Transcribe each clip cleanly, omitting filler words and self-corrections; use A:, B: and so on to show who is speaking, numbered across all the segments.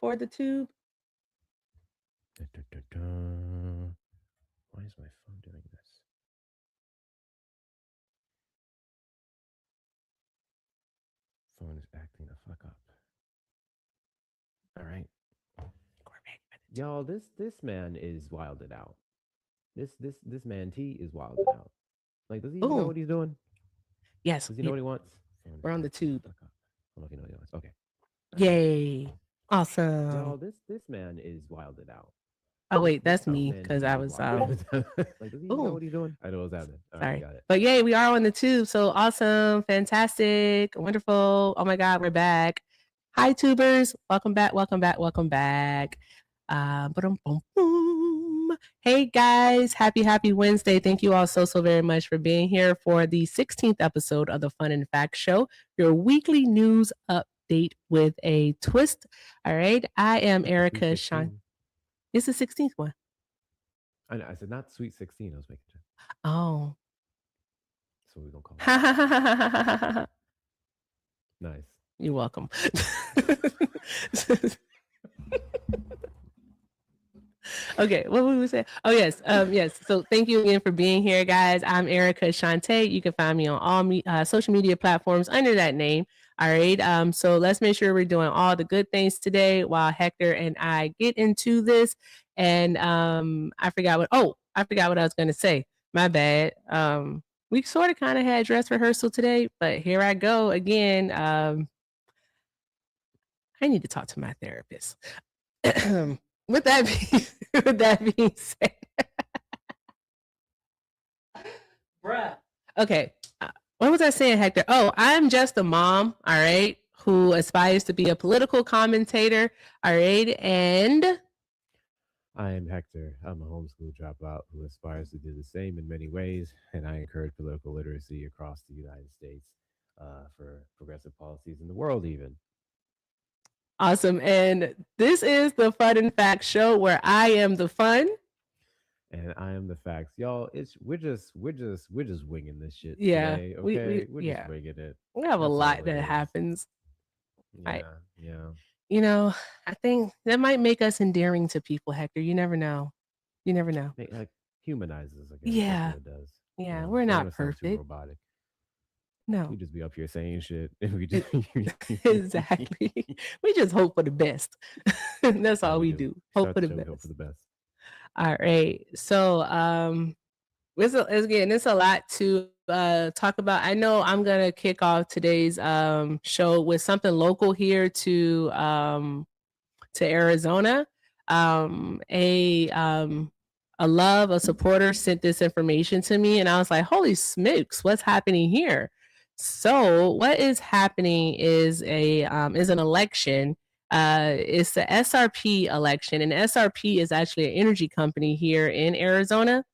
A: for the tube?
B: Da, da, da, da. Why is my phone doing this? Phone is acting the fuck up. All right, y'all. This man is wilded out. This man T is wilded out. Like, does he even know
A: Oh,
B: what he's doing?
A: yes.
B: Does he know what he wants? Phone is
A: We're on the
B: acting the
A: tube.
B: fuck up. I don't know if he knows what he wants. Okay. All right.
A: Yay. Awesome.
B: Y'all, this man is wilded out.
A: Oh wait, that's
B: This
A: me
B: man
A: because
B: T
A: I
B: is
A: was
B: wilded out. Like, does he even know
A: oh,
B: what he's doing? I know what's happening. All right,
A: sorry.
B: got it.
A: But yay, we are on the tube. So awesome, fantastic, wonderful. Oh my god, we're back. Hi tubers. Welcome back, welcome back, welcome back. Boom, boom, boom. Hey guys, happy Wednesday. Thank you all so very much for being here for the 16th episode of the Fun and Fact Show, your weekly news update with a twist. All right. I am
B: Not the Sweet
A: Erica Sean.
B: 16.
A: It's the 16th one.
B: I know. I said not Sweet 16. I was making sure.
A: Oh.
B: So we're gonna call it.
A: You're
B: Nice.
A: welcome. Okay, what would we say? Oh yes, yes. So thank you again for being here, guys. I'm Erica Shante. You can find me on all social media platforms under that name. All right. So let's make sure we're doing all the good things today while Hector and I get into this. And I forgot what I was gonna say. My bad. We sort of kind of had dress rehearsal today, but here I go again. I need to talk to my therapist. with that being, with that being said, bruh. Okay, what was I saying, Hector? Oh, I'm just a mom, all right, who aspires to be a political commentator, all right, and
B: I am Hector. I'm a homeschool dropout who aspires to do the same in many ways, and I encourage political literacy across the United States for progressive policies in the world, even.
A: awesome. And this is the Fun and Fact Show where I am the fun.
B: And I am the facts, y'all. It's we're just winging this shit
A: Yeah,
B: today.
A: we
B: Okay, we're just
A: yeah,
B: winging it.
A: we have a
B: That's all
A: lot
B: it
A: that
B: is.
A: happens. I
B: Yeah, yeah.
A: you know, I think that might make us endearing to people, Hector. You never know. You never know.
B: Like humanizes, I guess. That's
A: Yeah.
B: what it does.
A: Yeah, we're
B: Don't
A: not
B: want to sound too
A: perfect.
B: robotic. We
A: No.
B: just be up here saying shit, and we just
A: It, exactly. We just hope for the best. That's
B: yeah,
A: all
B: we
A: we
B: do.
A: do. Hope
B: Start
A: for
B: the
A: the
B: show. We hope for
A: best.
B: the best.
A: All right. So it's a lot to talk about. I know I'm gonna kick off today's show with something local here to Arizona. Um a um a supporter sent this information to me and I was like, holy smokes, what's happening here? So what is happening is an election. It's the SRP election, and SRP is actually an energy company here in Arizona.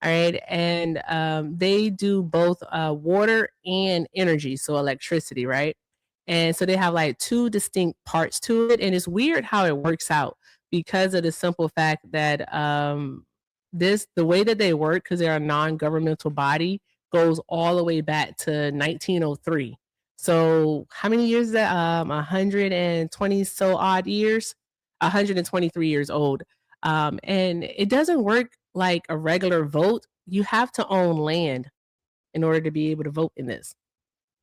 A: All right. And they do both water and energy, so electricity, right? And so they have like two distinct parts to it. And it's weird how it works out because of the simple fact that the way that they work, because they're a non governmental body, goes all the way back to 1903. So how many years is that? 120 so odd years, 123 years old. And it doesn't work like a regular vote. You have to own land in order to be able to vote in this.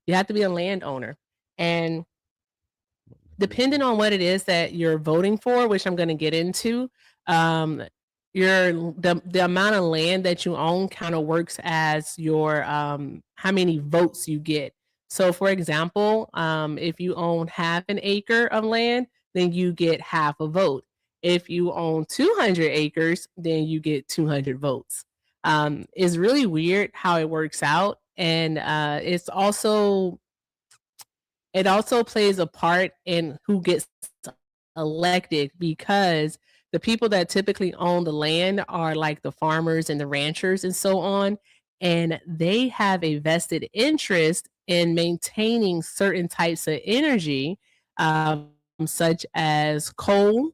A: You have to be a landowner. And depending on what it is that you're voting for, which I'm going to get into, um, the amount of land that you own kind of works as your how many votes you get. So, for example, if you own half an acre of land, then you get half a vote. If you own 200 acres, then you get 200 votes. It's really weird how it works out, and it also plays a part in who gets elected because the people that typically own the land are like the farmers and the ranchers and so on. And they have a vested interest in maintaining certain types of energy, such as coal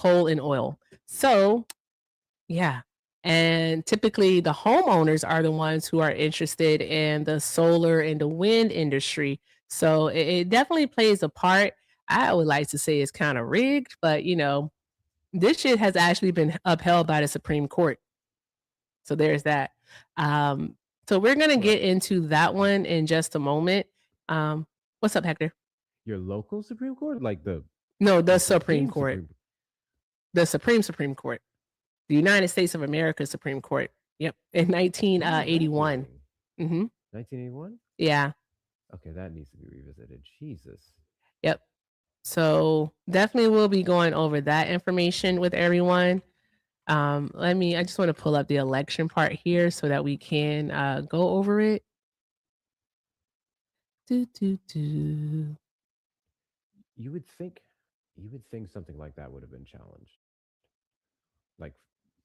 A: and oil. So, yeah. And typically, the homeowners are the ones who are interested in the solar and the wind industry. So it definitely plays a part. I would like to say it's kind of rigged, but this shit has actually been upheld by the Supreme Court. So there's that. Um, so we're gonna get
B: Right.
A: into that one in just a moment. What's up, Hector?
B: Your local Supreme Court, like
A: No, the
B: the
A: Supreme
B: Supreme
A: Court,
B: Supreme.
A: the Supreme Court, the United States of America Supreme Court. Yep, in
B: When was that
A: 1981.
B: hearing?
A: Mm-hmm.
B: 1981.
A: Yeah.
B: Okay, that needs to be revisited. Jesus.
A: Yep. So definitely we'll be going over that information with everyone. I just want to pull up the election part here so that we can go over it. Do, do, do.
B: You would think something like that would have been challenged. Like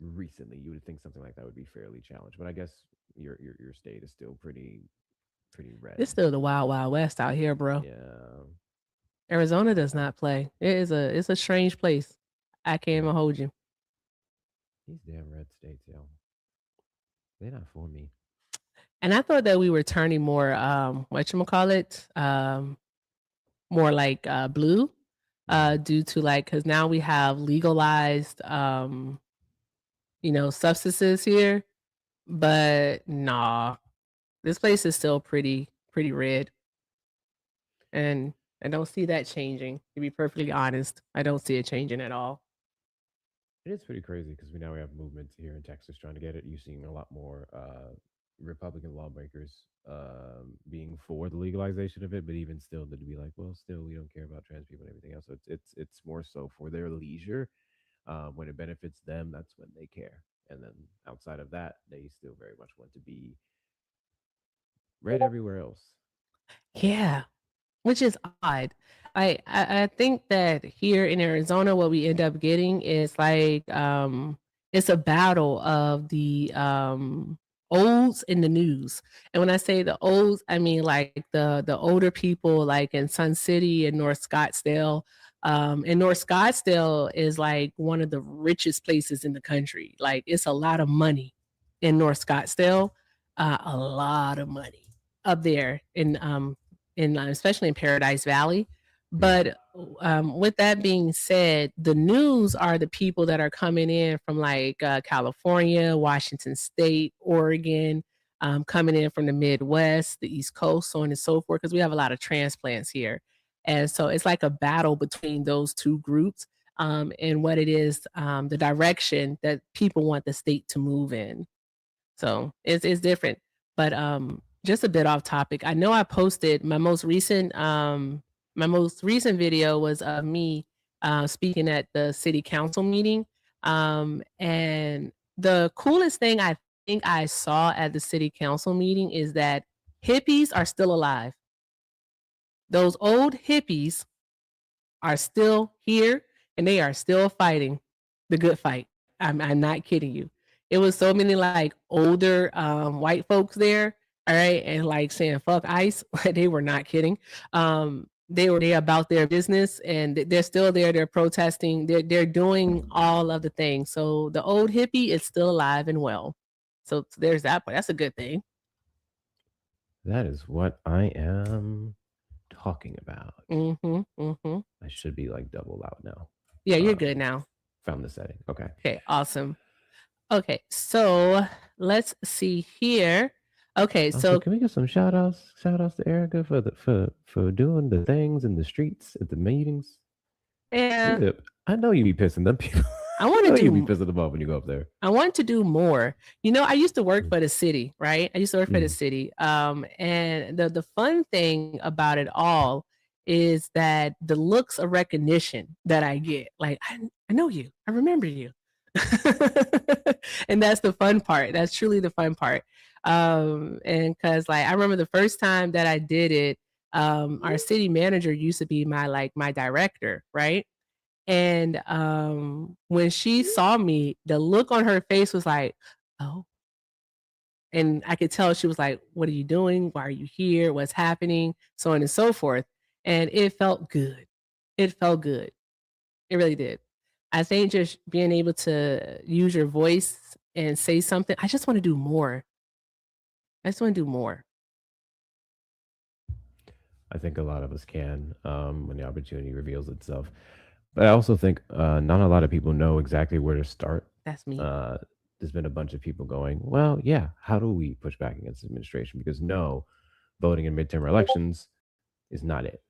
B: recently, you would think something like that would be fairly challenged. But I guess your state is still pretty red.
A: It's still the wild, wild west out here, bro.
B: Yeah.
A: Arizona does not play. It's a strange place. I can't even hold you.
B: These damn red states, yo. They're not for me.
A: And I thought that we were turning more whatchamacallit, more like blue, due to because now we have legalized substances here. But nah, this place is still pretty red. And I don't see that changing, to be perfectly honest. I don't see it changing at all.
B: It is pretty crazy because we have movements here in Texas trying to get it. You're seeing a lot more Republican lawmakers being for the legalization of it, but even still, to be like, well, still, we don't care about trans people and everything else. So it's more so for their leisure. When it benefits them, that's when they care. And then outside of that, they still very much want to be red everywhere else.
A: Yeah, which is odd. I think that here in Arizona, what we end up getting is it's a battle of the olds and the news. And when I say the olds, I mean like the older people like in Sun City and North Scottsdale. And North Scottsdale is like one of the richest places in the country. Like it's a lot of money in North Scottsdale, a lot of money up there in especially in Paradise Valley. But with that being said, the news are the people that are coming in from California, Washington State, Oregon, coming in from the Midwest, the East Coast, so on and so forth, because we have a lot of transplants here. And so it's like a battle between those two groups, and what it is, the direction that people want the state to move in. So it's different. But just a bit off topic. I know I posted my most recent video was of me speaking at the city council meeting. And the coolest thing I think I saw at the city council meeting is that hippies are still alive. Those old hippies are still here and they are still fighting the good fight. I'm not kidding you. It was so many older white folks there, all right, and saying fuck ICE. They were not kidding. They were there about their business and they're still there. They're protesting. They're doing all of the things. So the old hippie is still alive and well. So there's that part. That's a good thing.
B: That is what I am talking about. I should be double out now.
A: Yeah, you're good now.
B: Found the setting. Okay.
A: Okay, awesome. Okay, so let's see here. Okay, so
B: can we get some shout outs to Erica for doing the things in the streets at the meetings?
A: Yeah,
B: I know you be pissing them people.
A: I want to do.
B: You be pissing them off when you go up there.
A: I want to do more. I used to work for the city, right? I used to work for the city. And the fun thing about it all is that the looks of recognition that I get, like I know you, I remember you. And that's the fun part. That's truly the fun part. And because I remember the first time that I did it, our city manager used to be my director, right? And when she saw me, the look on her face was like, oh. And I could tell she was like, what are you doing? Why are you here? What's happening? So on and so forth. And it felt good. It felt good. It really did. I think just being able to use your voice and say something, I just want to do more. I just want to do more.
B: I think a lot of us can when the opportunity reveals itself. But I also think not a lot of people know exactly where to start.
A: That's me.
B: Uh, there's been a bunch of people going, well, yeah, how do we push back against the administration? Because no, voting in midterm elections is not it.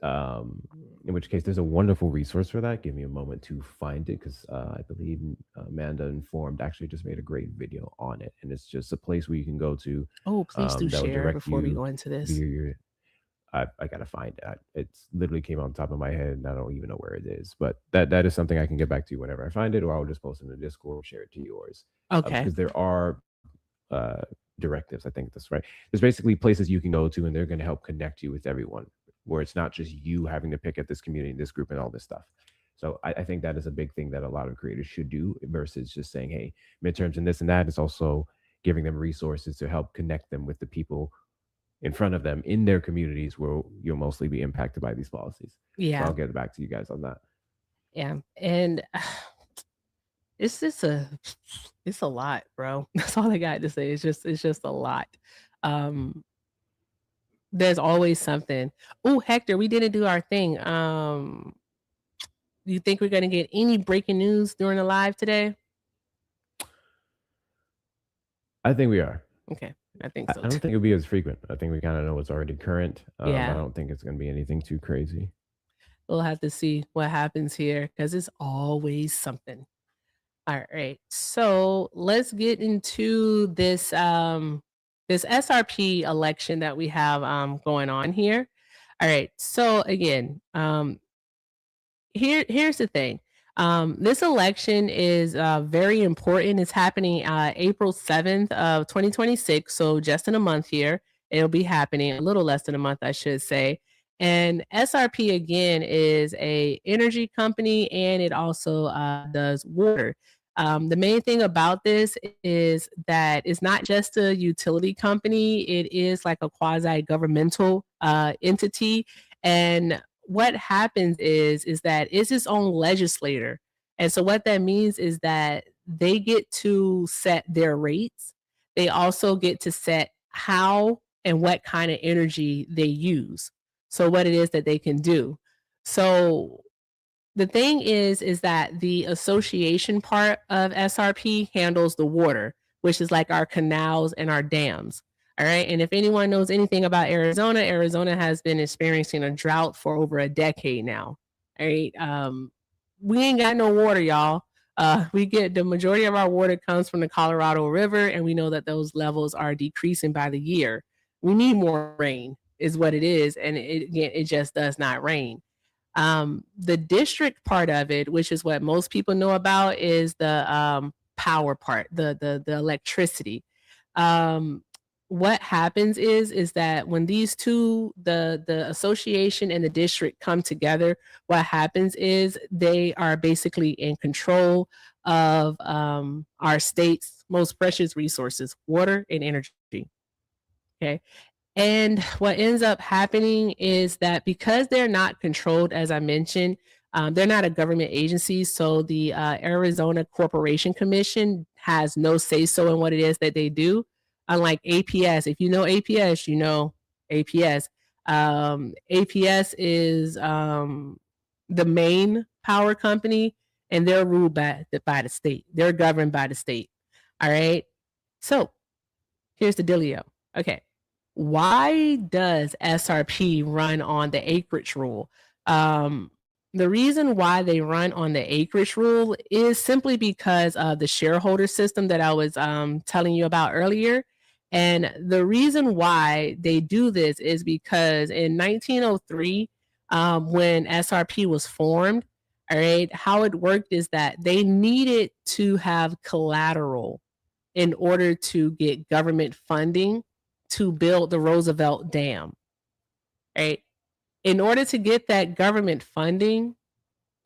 B: In which case, there's a wonderful resource for that. Give me a moment to find it because I believe Amanda Informed actually just made a great video on it, and it's just a place where you can go to
A: Oh, please do
B: that will
A: share
B: direct
A: before we
B: you
A: go into this.
B: via your. I gotta find it. It's literally came on top of my head, and I don't even know where it is. But that is something I can get back to you whenever I find it, or I'll just post it in the Discord, share it to yours,
A: Okay.
B: because there are uh, directives. I think that's right. There's basically places you can go to, and they're going to help connect you with everyone, where it's not just you having to pick at this community, this group, and all this stuff. So I think that is a big thing that a lot of creators should do versus just saying, "Hey, midterms and this and that." It's also giving them resources to help connect them with the people in front of them in their communities where you'll mostly be impacted by these policies. So
A: Yeah.
B: I'll get back to you guys on that.
A: Yeah. And it's just it's a lot, bro. That's all I got to say. It's just a lot. Um, there's always something. Oh, Hector, we didn't do our thing. Do you think we're gonna get any breaking news during the live today?
B: I think we are.
A: Okay, I think
B: I
A: so
B: don't
A: too.
B: think it'll be as frequent. I think we kind of know what's already current. I
A: Yeah,
B: don't think it's going to be anything too crazy.
A: we'll have to see what happens here because it's always something. All right, so let's get into this SRP election that we have going on here. All right, so again, here's the thing. This election is very important. It's happening April 7th of 2026, so just in a month here. It'll be happening a little less than a month, I should say. And SRP again is a energy company, and it also does water. The main thing about this is that it's not just a utility company; it is like a quasi governmental entity, and what happens is that it's its own legislator. And so what that means is that they get to set their rates. They also get to set how and what kind of energy they use. So what it is that they can do. So the thing is that the association part of SRP handles the water, which is like our canals and our dams. All right. And if anyone knows anything about Arizona, Arizona has been experiencing a drought for over a decade now. All right. We ain't got no water, y'all. We get the majority of our water comes from the Colorado River, and we know that those levels are decreasing by the year. We need more rain, is what it is. And again, it just does not rain. The district part of it, which is what most people know about, is the power part, the electricity. Um, what happens is that when these two, the association and the district come together, what happens is they are basically in control of our state's most precious resources, water and energy. Okay. And what ends up happening is that because they're not controlled, as I mentioned, they're not a government agency. So the Arizona Corporation Commission has no say so in what it is that they do. Unlike APS, if you know APS, you know APS. APS is the main power company, and they're ruled by the state. They're governed by the state. All right. So here's the dealio. Okay. Why does SRP run on the acreage rule? The reason why they run on the acreage rule is simply because of the shareholder system that I was telling you about earlier. And the reason why they do this is because in 1903, when SRP was formed, all right, how it worked is that they needed to have collateral in order to get government funding to build the Roosevelt Dam, right? In order to get that government funding,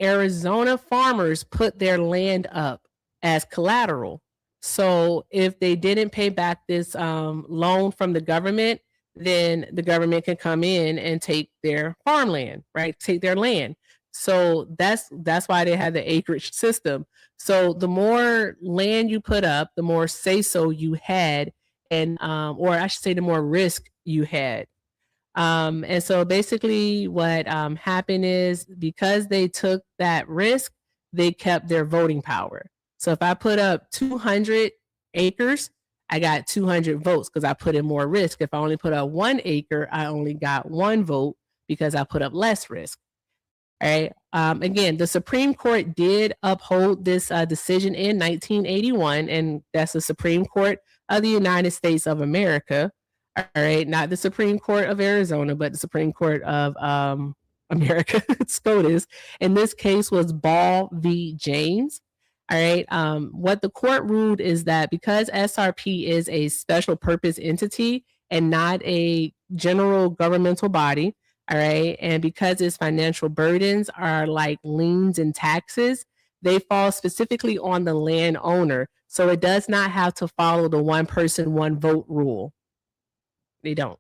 A: Arizona farmers put their land up as collateral. So if they didn't pay back this loan from the government, then the government can come in and take their farmland, right? Take their land. So that's why they had the acreage system. So the more land you put up, the more say so you had, and or I should say, the more risk you had. And so basically what happened is because they took that risk, they kept their voting power. So if I put up 200 acres, I got 200 votes because I put in more risk. If I only put up 1 acre, I only got 1 vote because I put up less risk. All right. Again, the Supreme Court did uphold this decision in 1981, and that's the Supreme Court of the United States of America. All right, not the Supreme Court of Arizona, but the Supreme Court of America, SCOTUS. In this case was Ball v. James. All right. What the court ruled is that because SRP is a special purpose entity and not a general governmental body, all right, and because its financial burdens are like liens and taxes, they fall specifically on the landowner. So it does not have to follow the one person, one vote rule. They don't.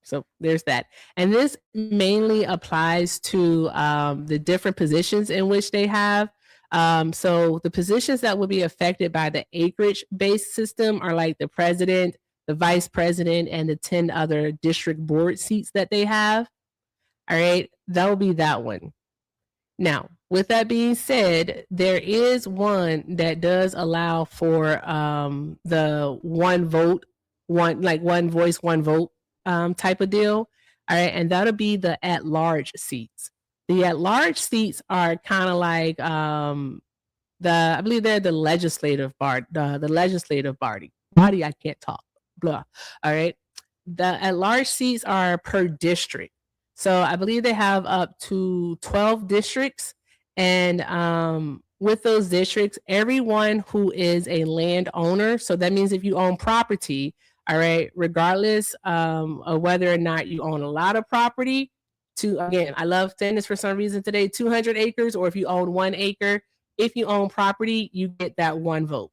A: So there's that. And this mainly applies to the different positions in which they have. So the positions that will be affected by the acreage-based system are like the president, the vice president, and the 10 other district board seats that they have. All right, that will be that one. Now, with that being said, there is one that does allow for the one vote, one voice, one vote type of deal. All right, and that'll be the at-large seats. The at-large seats are kind of like I believe they're the legislative body. Body, I can't talk. Blah. All right, the at-large seats are per district. So I believe they have up to 12 districts. And with those districts, everyone who is a landowner, so that means if you own property, all right, regardless of whether or not you own a lot of property, again, I love saying this for some reason today, 200 acres, or if you own 1 acre, if you own property, you get that one vote.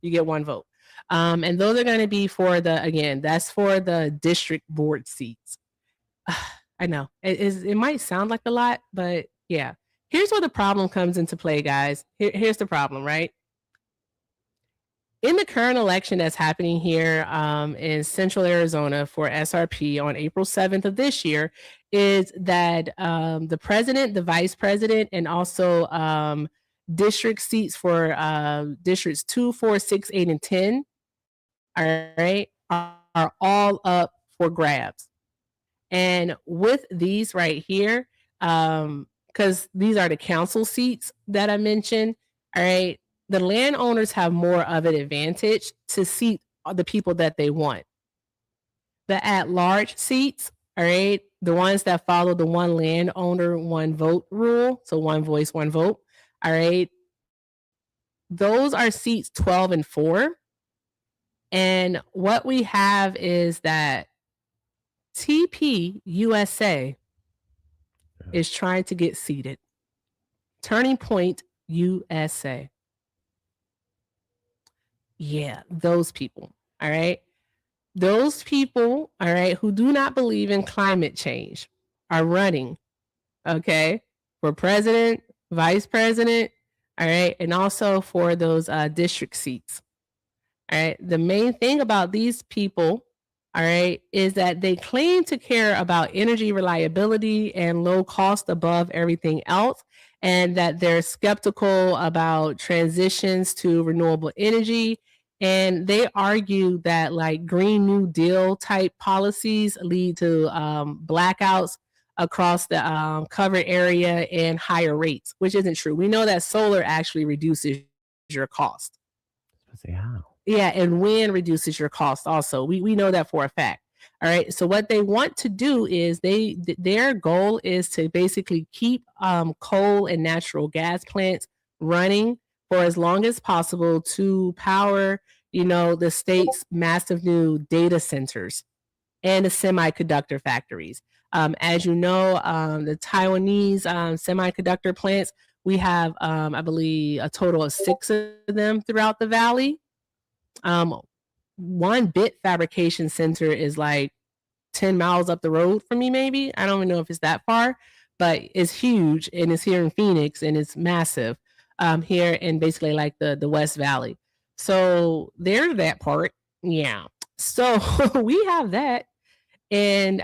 A: You get one vote. And those are going to be for that's for the district board seats. I know it might sound like a lot, but yeah. Here's where the problem comes into play, guys. Here's the problem, right? In the current election that's happening here in Central Arizona for SRP on April 7th of this year is that the president, the vice president, and also district seats for districts 2, 4, 6, 8, and 10, all right, are all up for grabs. And with these right here, because these are the council seats that I mentioned, all right, the landowners have more of an advantage to seat the people that they want. The at-large seats, all right, the ones that follow the one landowner, one vote rule, so one voice, one vote, all right, those are seats 12 and 4. And what we have is that TP USA is trying to get seated. Turning Point USA. Yeah, those people. All right. Those people, all right, who do not believe in climate change are running, okay, for president, vice president, all right, and also for those district seats. All right. The main thing about these people, all right, is that they claim to care about energy reliability and low cost above everything else, and that they're skeptical about transitions to renewable energy. And they argue that like Green New Deal type policies lead to blackouts across the covered area and higher rates, which isn't true. We know that solar actually reduces your cost.
B: Let's say how.
A: Yeah, and wind reduces your cost also. We know that for a fact. All right. So what they want to do is their goal is to basically keep coal and natural gas plants running for as long as possible to power, the state's massive new data centers and the semiconductor factories. As you know, the Taiwanese semiconductor plants, we have, I believe, a total of 6 of them throughout the valley. One bit fabrication center is like 10 miles up the road from me, maybe. I don't even know if it's that far, but it's huge and it's here in Phoenix and it's massive here in basically like the West Valley. So there's that part. Yeah. So we have that. And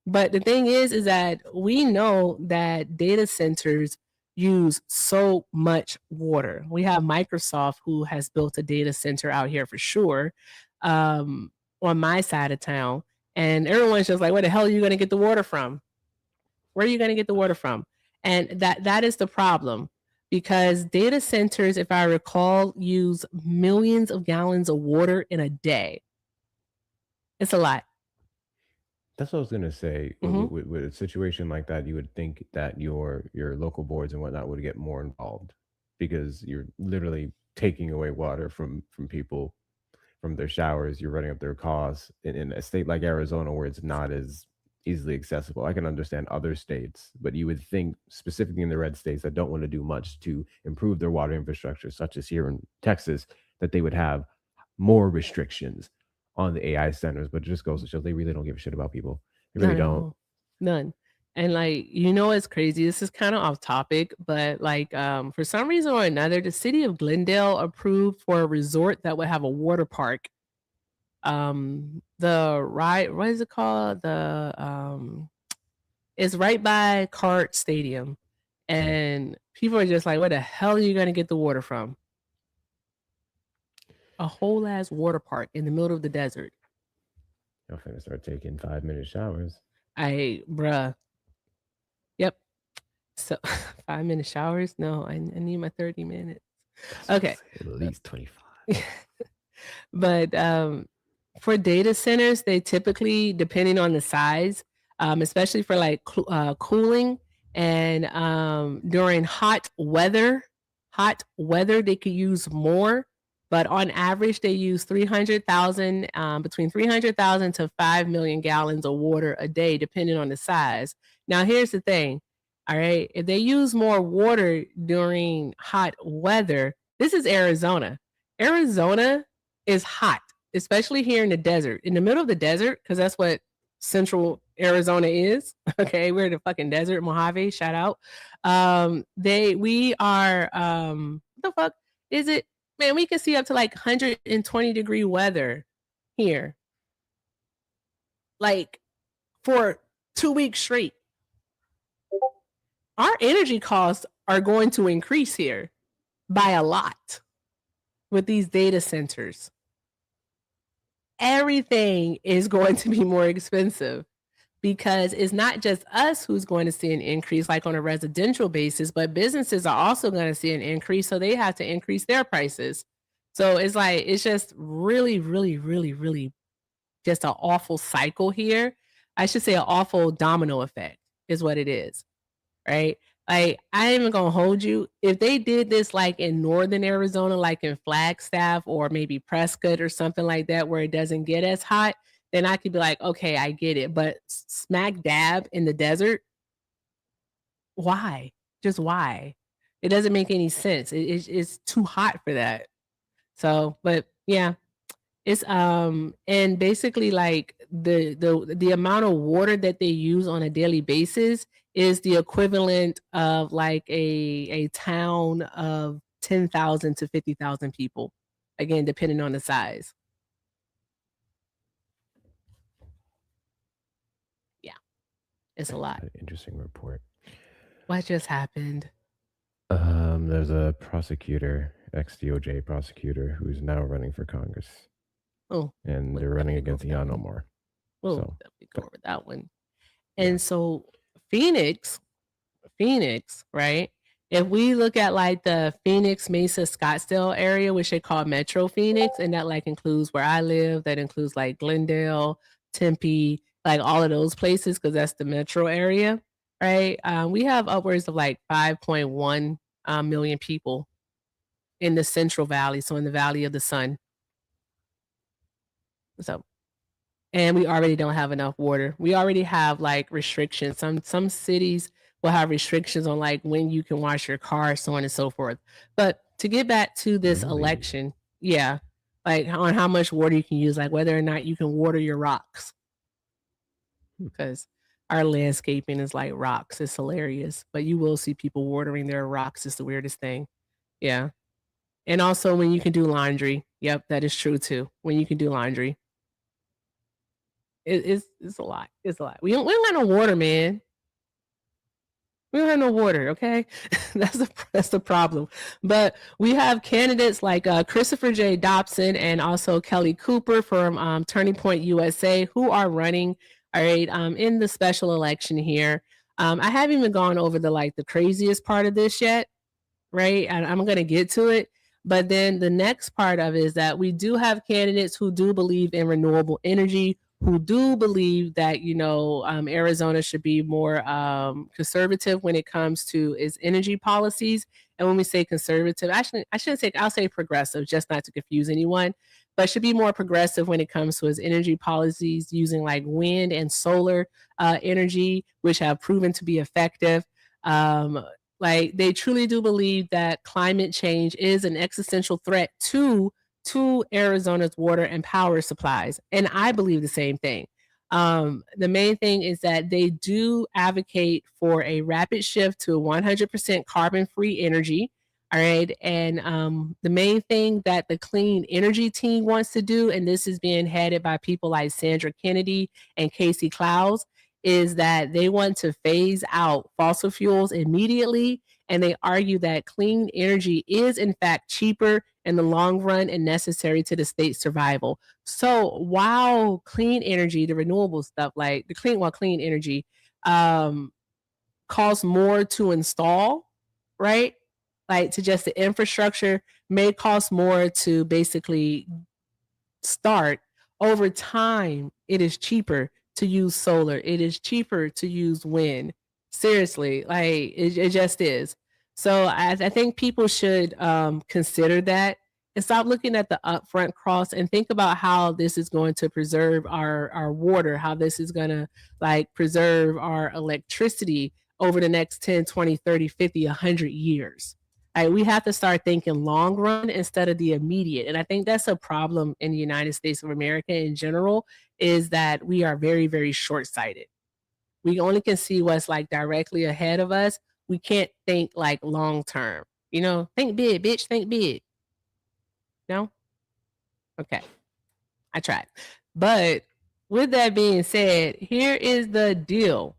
A: but the thing is that we know that data centers use so much water. We have Microsoft who has built a data center out here for sure, um, on my side of town, and everyone's just like, "Where the hell are you gonna get the water from? Where are you gonna get the water from?" And that is the problem because data centers, if I recall, use millions of gallons of water in a day. It's a lot.
B: That's what I was gonna say.
A: Mhm.
B: With a situation like that, you would think that your local boards and whatnot would get more involved because you're literally taking away water from people from their showers. You're running up their costs in a state like Arizona where it's not as easily accessible. I can understand other states, but you would think specifically in the red states that don't want to do much to improve their water infrastructure, such as here in Texas, that they would have more restrictions on the AI centers. But it just goes to show they really don't give a shit about people. They really
A: Not at
B: don't.
A: all. None. And, like, it's crazy, this is kinda off topic, but, like, for some reason or another, the city of Glendale approved for a resort that would have a water park. What is it called? It's right by Card Stadium, and people are just like, "Where the hell are you gonna get the water from?" A whole ass water park in the middle of the desert.
B: I'm finna start taking 5 minute showers.
A: Bruh. Yep. So 5-minute showers? No, I need my 30 minutes.
B: That's what I
A: Okay.
B: say, at least 25.
A: But, for data centers, they typically, depending on the size, especially for like cooling and during hot weather, they could use more. But on average, they use 300,000, between 300,000 to 5 million gallons of water a day, depending on the size. Now, here's the thing. All right. If they use more water during hot weather, this is Arizona. Arizona is hot, especially here in the desert. In the middle of the desert, because that's what central Arizona is. Okay, we're in the fucking desert, Mojave, shout out. We are what the fuck is it? Man, we can see up to like 120-degree weather here, like for 2 weeks straight. Our energy costs are going to increase here by a lot with these data centers. Everything is going to be more expensive because it's not just us who's going to see an increase like on a residential basis, but businesses are also going to see an increase. So they have to increase their prices. So it's like, it's just really, really, really, really just an awful cycle here. I should say an awful domino effect is what it is. Right? Like, I ain't even gonna hold you. If they did this like in northern Arizona, like in Flagstaff or maybe Prescott or something like that, where it doesn't get as hot, then I could be like, okay, I get it. But smack dab in the desert, why? Just why? It doesn't make any sense. It's too hot for that. So, but yeah, it's and basically like the amount of water that they use on a daily basis is the equivalent of like a town of 10,000 to 50,000 people. Again, depending on the size. Yeah, it's a lot.
B: An interesting report.
A: What just happened?
B: There's a prosecutor, ex-DOJ prosecutor, who's now running for Congress,
A: Oh,
B: and
A: let
B: they're running
A: me go
B: against
A: over that
B: Ilhan
A: one.
B: Omar.
A: Oh,
B: So,
A: let me go over that one.
B: yeah.
A: And so Phoenix, right? If we look at like the Phoenix, Mesa, Scottsdale area, which they call Metro Phoenix, and that like includes where I live, that includes like Glendale, Tempe, like all of those places, because that's the metro area, right? We have upwards of like 5.1 million people in the Central Valley, so in the Valley of the Sun. So, and we already don't have enough water. We already have like restrictions. Some cities will have restrictions on like when you can wash your car, so on and so forth. But to get back to this
B: Really?
A: election, yeah, like on how much water you can use, like whether or not you can water your rocks,
B: Hmm.
A: because our landscaping is like rocks. It's hilarious, but you will see people watering their rocks. It's the weirdest thing. Yeah, and also when you can do laundry. Yep, that is true too. When you can do laundry. It's a lot. It's a lot. We don't got no water, man. We don't have no water, okay? That's the problem. But we have candidates like Christopher J. Dobson and also Kelly Cooper from Turning Point USA who are running, all right, in the special election here. I haven't even gone over the craziest part of this yet, right? And I'm going to get to it. But then the next part of it is that we do have candidates who do believe in renewable energy, who do believe that Arizona should be more conservative when it comes to its energy policies. And when we say conservative, actually, I shouldn't say, I'll say progressive, just not to confuse anyone, but should be more progressive when it comes to its energy policies using like wind and solar energy, which have proven to be effective. Like they truly do believe that climate change is an existential threat to Arizona's water and power supplies. And I believe the same thing. The main thing is that they do advocate for a rapid shift to 100% carbon-free energy. All right. And the main thing that the clean energy team wants to do, and this is being headed by people like Sandra Kennedy and Casey Clowes, is that they want to phase out fossil fuels immediately. And they argue that clean energy is, in fact, cheaper in the long run and necessary to the state's survival. So while clean energy, the renewable stuff, like clean energy, costs more to install, right? Like to just the infrastructure may cost more to basically start. Over time, it is cheaper to use solar. It is cheaper to use wind. Seriously, like it just is. So I think people should consider that and stop looking at the upfront cost and think about how this is going to preserve our water, how this is going to like preserve our electricity over the next 10, 20, 30, 50, 100 years. Like, we have to start thinking long run instead of the immediate. And I think that's a problem in the United States of America in general, is that we are very, very short sighted. We only can see what's like directly ahead of us. We can't think like long term. Think big, bitch, think big. No? Okay. I tried. But with that being said, here is the deal.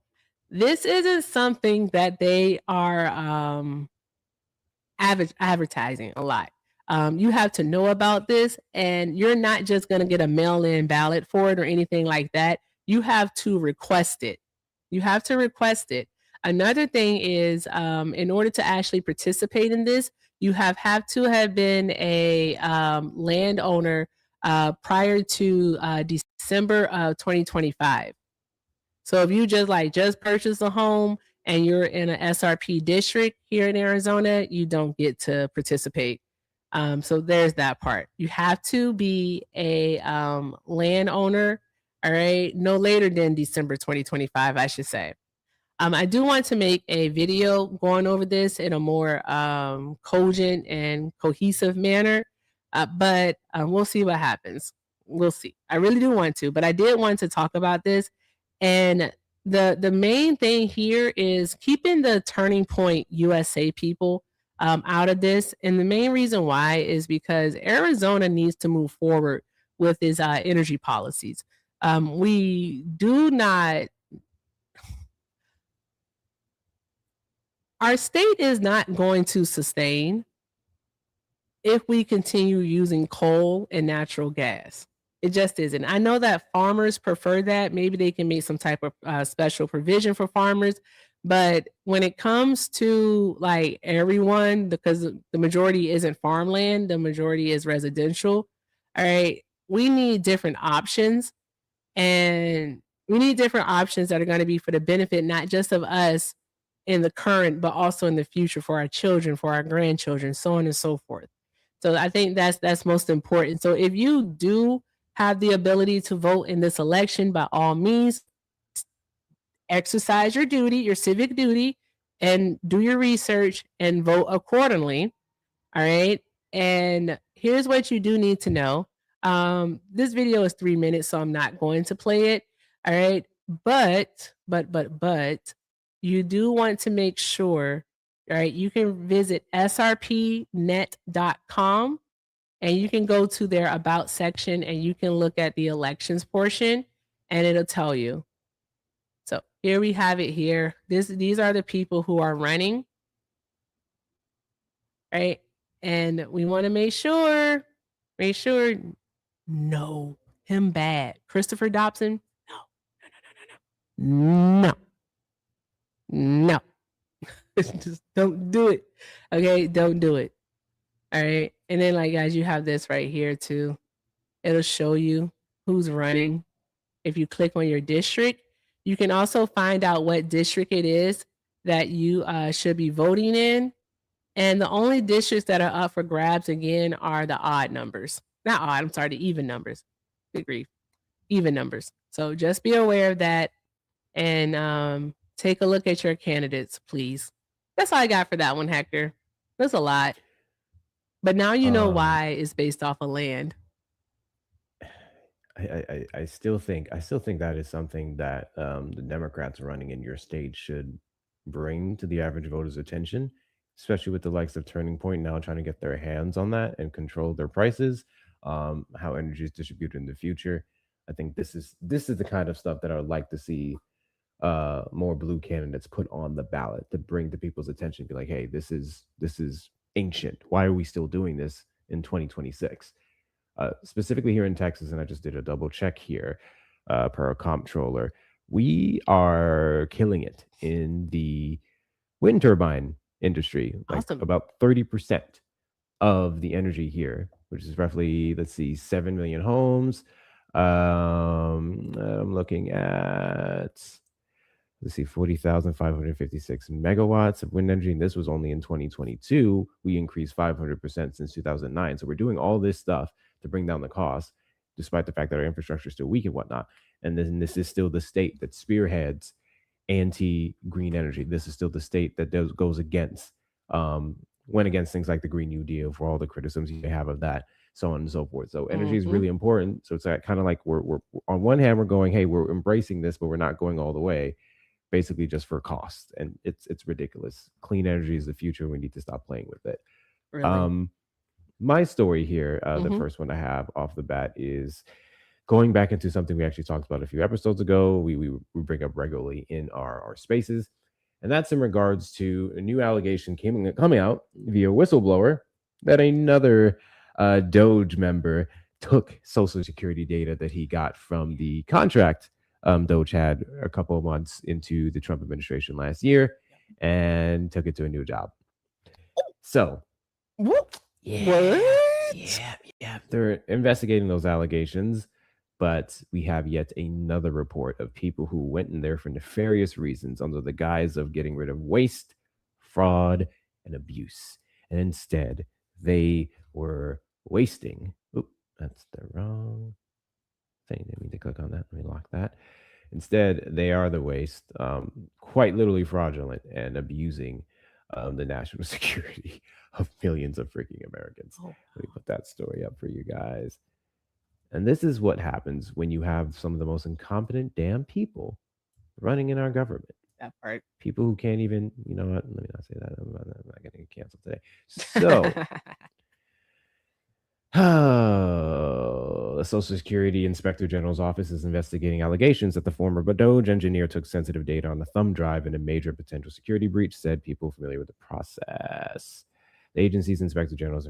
A: This isn't something that they are advertising a lot. You have to know about this, and you're not just going to get a mail-in ballot for it or anything like that. You have to request it. You have to request it. Another thing is, in order to actually participate in this, you have to have been a landowner prior to December of 2025. So if you just purchased a home and you're in an SRP district here in Arizona, you don't get to participate. So there's that part. You have to be a landowner, all right, no later than December 2025, I should say. I do want to make a video going over this in a more cogent and cohesive manner, but we'll see what happens. We'll see. I really do want to, but I did want to talk about this. And the main thing here is keeping the Turning Point USA people out of this. And the main reason why is because Arizona needs to move forward with its energy policies. We do not, our state is not going to sustain if we continue using coal and natural gas. It just isn't. I know that farmers prefer that. Maybe they can make some type of special provision for farmers. But when it comes to like everyone, because the majority isn't farmland, the majority is residential. All right. We need different options. And we need different options that are going to be for the benefit, not just of us in the current, but also in the future for our children, for our grandchildren, so on and so forth. So I think that's most important. So if you do have the ability to vote in this election, by all means, exercise your duty, your civic duty, and do your research and vote accordingly. All right. And here's what you do need to know. This video is 3 minutes, so I'm not going to play it. All right. But you do want to make sure, all right, you can visit srpnet.com and you can go to their about section and you can look at the elections portion. and it'll tell you. So here we have it here. These are the people who are running, right? And we want to make sure, no, him bad. Christopher Dobson, no. Just don't do it. Okay, don't do it. All right. And then, like, guys, you have this right here too. It'll show you who's running. If you click on your district, you can also find out what district it is that you should be voting in. And the only districts that are up for grabs again are the odd numbers. Not odd, I'm sorry, the even numbers. Good grief. Even numbers. So just be aware of that and take a look at your candidates, please. That's all I got for that one, Hector. That's a lot. But now you know why it's based off of land.
B: I still think that is something that the Democrats running in your state should bring to the average voter's attention, especially with the likes of Turning Point now trying to get their hands on that and control their prices, how energy is distributed in the future. I think this is the kind of stuff that I would like to see more blue candidates put on the ballot to bring to people's attention. Be like, hey, this is ancient. Why are we still doing this in 2026? Specifically here in Texas, and I just did a double check here per a comptroller, we are killing it in the wind turbine industry. Like
A: Awesome.
B: about 30% of the energy here, which is roughly, let's see, 7 million homes. I'm looking at, let's see, 40,556 megawatts of wind energy. And this was only in 2022. We increased 500% since 2009. So we're doing all this stuff to bring down the cost, despite the fact that our infrastructure is still weak and whatnot. And then this is still the state that spearheads anti-green energy. This is still the state that goes against, went against things like the Green New Deal for all the criticisms you have of that, so on and so forth. So energy is really important. So it's kind of like we're on one hand, we're going, hey, we're embracing this, but we're not going all the way, basically just for cost. And it's ridiculous. Clean energy is the future. We need to stop playing with it.
A: Really?
B: My story here, the first one I have off the bat, is going back into something we actually talked about a few episodes ago. We bring up regularly in our spaces, and that's in regards to a new allegation coming out via whistleblower that another Doge member took Social Security data that he got from the contract Doge had a couple of months into the Trump administration last year and took it to a new job. So, yeah, they're investigating those allegations, but we have yet another report of people who went in there for nefarious reasons under the guise of getting rid of waste, fraud, and abuse. And instead, they were wasting. Oop, that's the wrong thing. Didn't mean to click on that. Let me lock that. Instead, they are the waste, quite literally fraudulent and abusing the national security of millions of freaking Americans. Let me put that story up for you guys. And this is what happens when you have some of the most incompetent damn people running in our government.
A: That part.
B: People who can't even, you know what? Let me not say that. I'm not going to get canceled today. So, the Social Security Inspector General's office is investigating allegations that the former Doge engineer took sensitive data on the thumb drive in a major potential security breach, said people familiar with the process. The agency's Inspector General is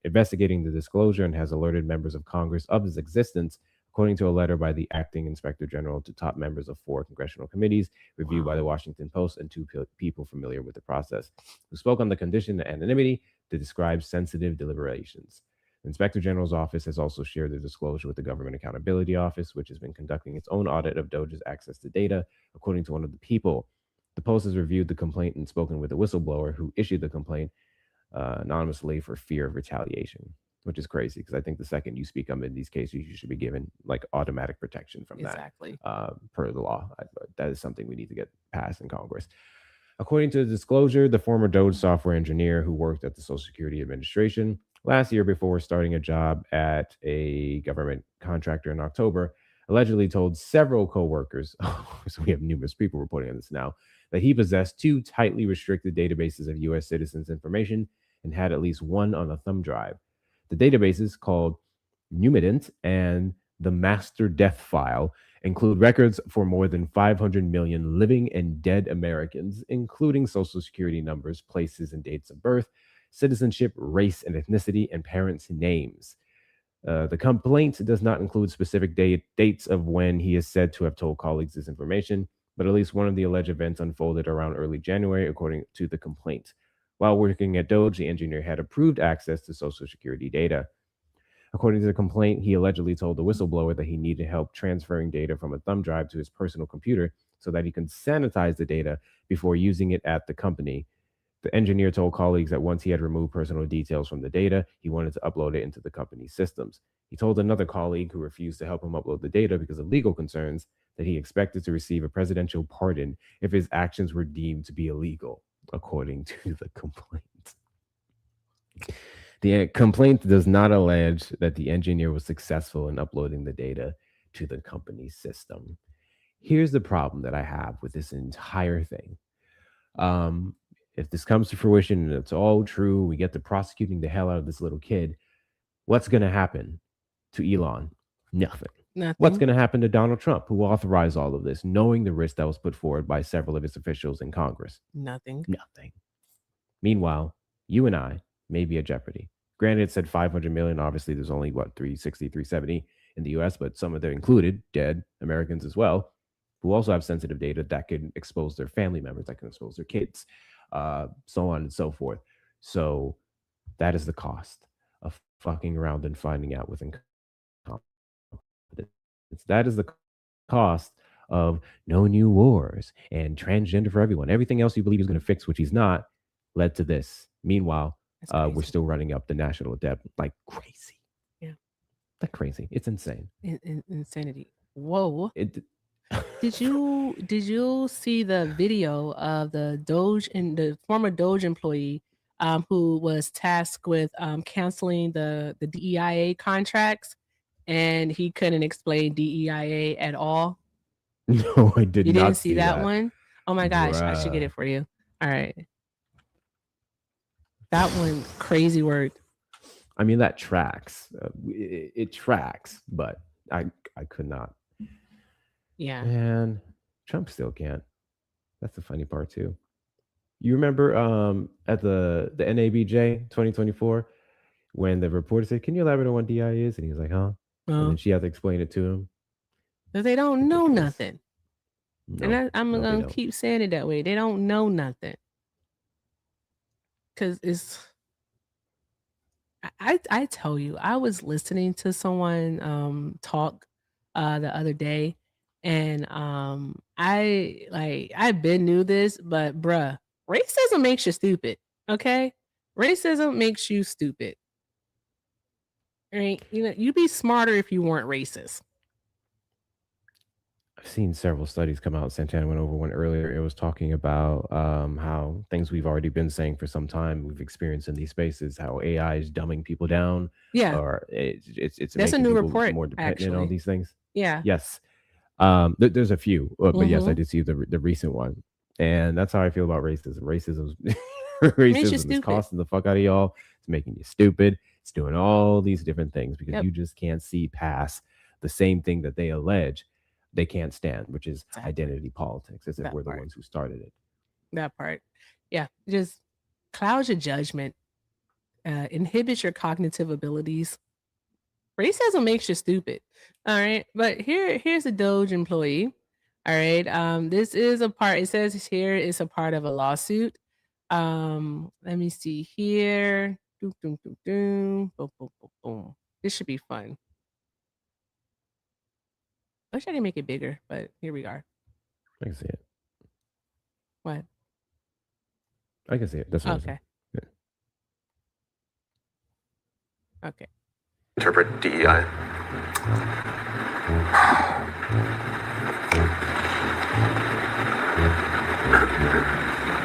B: investigating the disclosure and has alerted members of Congress of its existence, according to a letter by the acting Inspector General to top members of 4 congressional committees, reviewed by the Washington Post and 2 people familiar with the process, who spoke on the condition of anonymity to describe sensitive deliberations. The Inspector General's office has also shared the disclosure with the Government Accountability Office, which has been conducting its own audit of Doge's access to data, according to one of the people. The Post has reviewed the complaint and spoken with the whistleblower who issued the complaint anonymously for fear of retaliation, which is crazy because I think the second you speak up in these cases, you should be given like automatic protection from that per the law. That is something we need to get passed in Congress. According to the disclosure, the former Doge software engineer who worked at the Social Security Administration last year before starting a job at a government contractor in October allegedly told several coworkers, so we have numerous people reporting on this now, that he possessed 2 tightly restricted databases of U.S. citizens' information and had at least one on a thumb drive. The databases, called Numident and the Master Death File, include records for more than 500 million living and dead Americans, including social security numbers, places and dates of birth, citizenship, race and ethnicity, and parents' names. The complaint does not include specific dates of when he is said to have told colleagues this information, but at least one of the alleged events unfolded around early January, according to the complaint. While working at Doge, the engineer had approved access to Social Security data. According to the complaint, he allegedly told the whistleblower that he needed help transferring data from a thumb drive to his personal computer so that he could sanitize the data before using it at the company. The engineer told colleagues that once he had removed personal details from the data, he wanted to upload it into the company's systems. He told another colleague who refused to help him upload the data because of legal concerns that he expected to receive a presidential pardon if his actions were deemed to be illegal, according to the complaint. The complaint does not allege that the engineer was successful in uploading the data to the company's system. Here's the problem that I have with this entire thing. If this comes to fruition and it's all true, we get to prosecuting the hell out of this little kid, what's going to happen to Elon? Nothing. What's going to happen to Donald Trump, who authorized all of this, knowing the risk that was put forward by several of his officials in Congress?
A: Nothing.
B: Meanwhile, you and I may be at jeopardy. Granted, it said 500 million. Obviously, there's only, 360, 370 in the US, but some of them included dead Americans as well, who also have sensitive data that can expose their family members, that can expose their kids, so on and so forth. So that is the cost of fucking around and finding out with incompetence. That is the cost of no new wars and transgender for everyone. Everything else you believe is going to fix, which he's not, led to this. Meanwhile, we're still running up the national debt like crazy.
A: Yeah.
B: Like crazy. It's insane.
A: Insanity. Whoa. Did you see the video of the Doge and the former Doge employee who was tasked with canceling the DEIA contracts, and he couldn't explain DEIA at all?
B: No, I did
A: You
B: not
A: didn't see that one? Oh my gosh, I should get
B: Bruh.
A: it for you. All right. That one, crazy word.
B: I mean, that tracks. It tracks, but I could not.
A: Yeah.
B: And Trump still can't. That's the funny part too. You remember at the NABJ 2024 when the reporter said, "Can you elaborate on what DI is?" And he was like, "Huh?" And then she had to explain it to him.
A: But they don't know nothing.
B: No,
A: and I'm
B: no, they
A: gonna
B: don't.
A: keep saying it that way. They don't know nothing. Cause it's I tell you, I was listening to someone talk the other day, and I been knew this, but bruh, racism makes you stupid. Okay? Racism makes you stupid. Right? You know, you'd be smarter if you weren't racist.
B: I've seen several studies come out. Santana went over one earlier. It was talking about how things we've already been saying for some time, we've experienced in these spaces, how AI is dumbing people down,
A: Yeah.
B: or it's
A: That's a
B: making
A: new
B: people
A: report,
B: more dependent on
A: actually.
B: these things.
A: Yeah.
B: Yes. There's a few, but yes, I
A: Mhm.
B: did see the recent one, and that's how I feel about racism. Racism
A: Makes you
B: is
A: stupid.
B: costing the fuck out of y'all. It's making you stupid. It's doing all these different things because
A: Yep.
B: you just can't see past the same thing that they allege they can't stand, which is
A: Exactly.
B: identity politics, as if
A: That
B: we're the
A: part.
B: ones who started it.
A: That part. Yeah. Just clouds your judgment, inhibits your cognitive abilities. Racism makes you stupid. All right. But here's a Doge employee. All right. This is a part, it says here it's a part of a lawsuit. Let me see here. Doom, doom, doom, doom. Boom, boom, boom, boom. This should be fun. I wish I could make it bigger, but here we are.
B: I can see it.
A: What?
B: I can see it. That's what
A: Okay.
B: Yeah.
A: Okay.
C: Interpret DEI.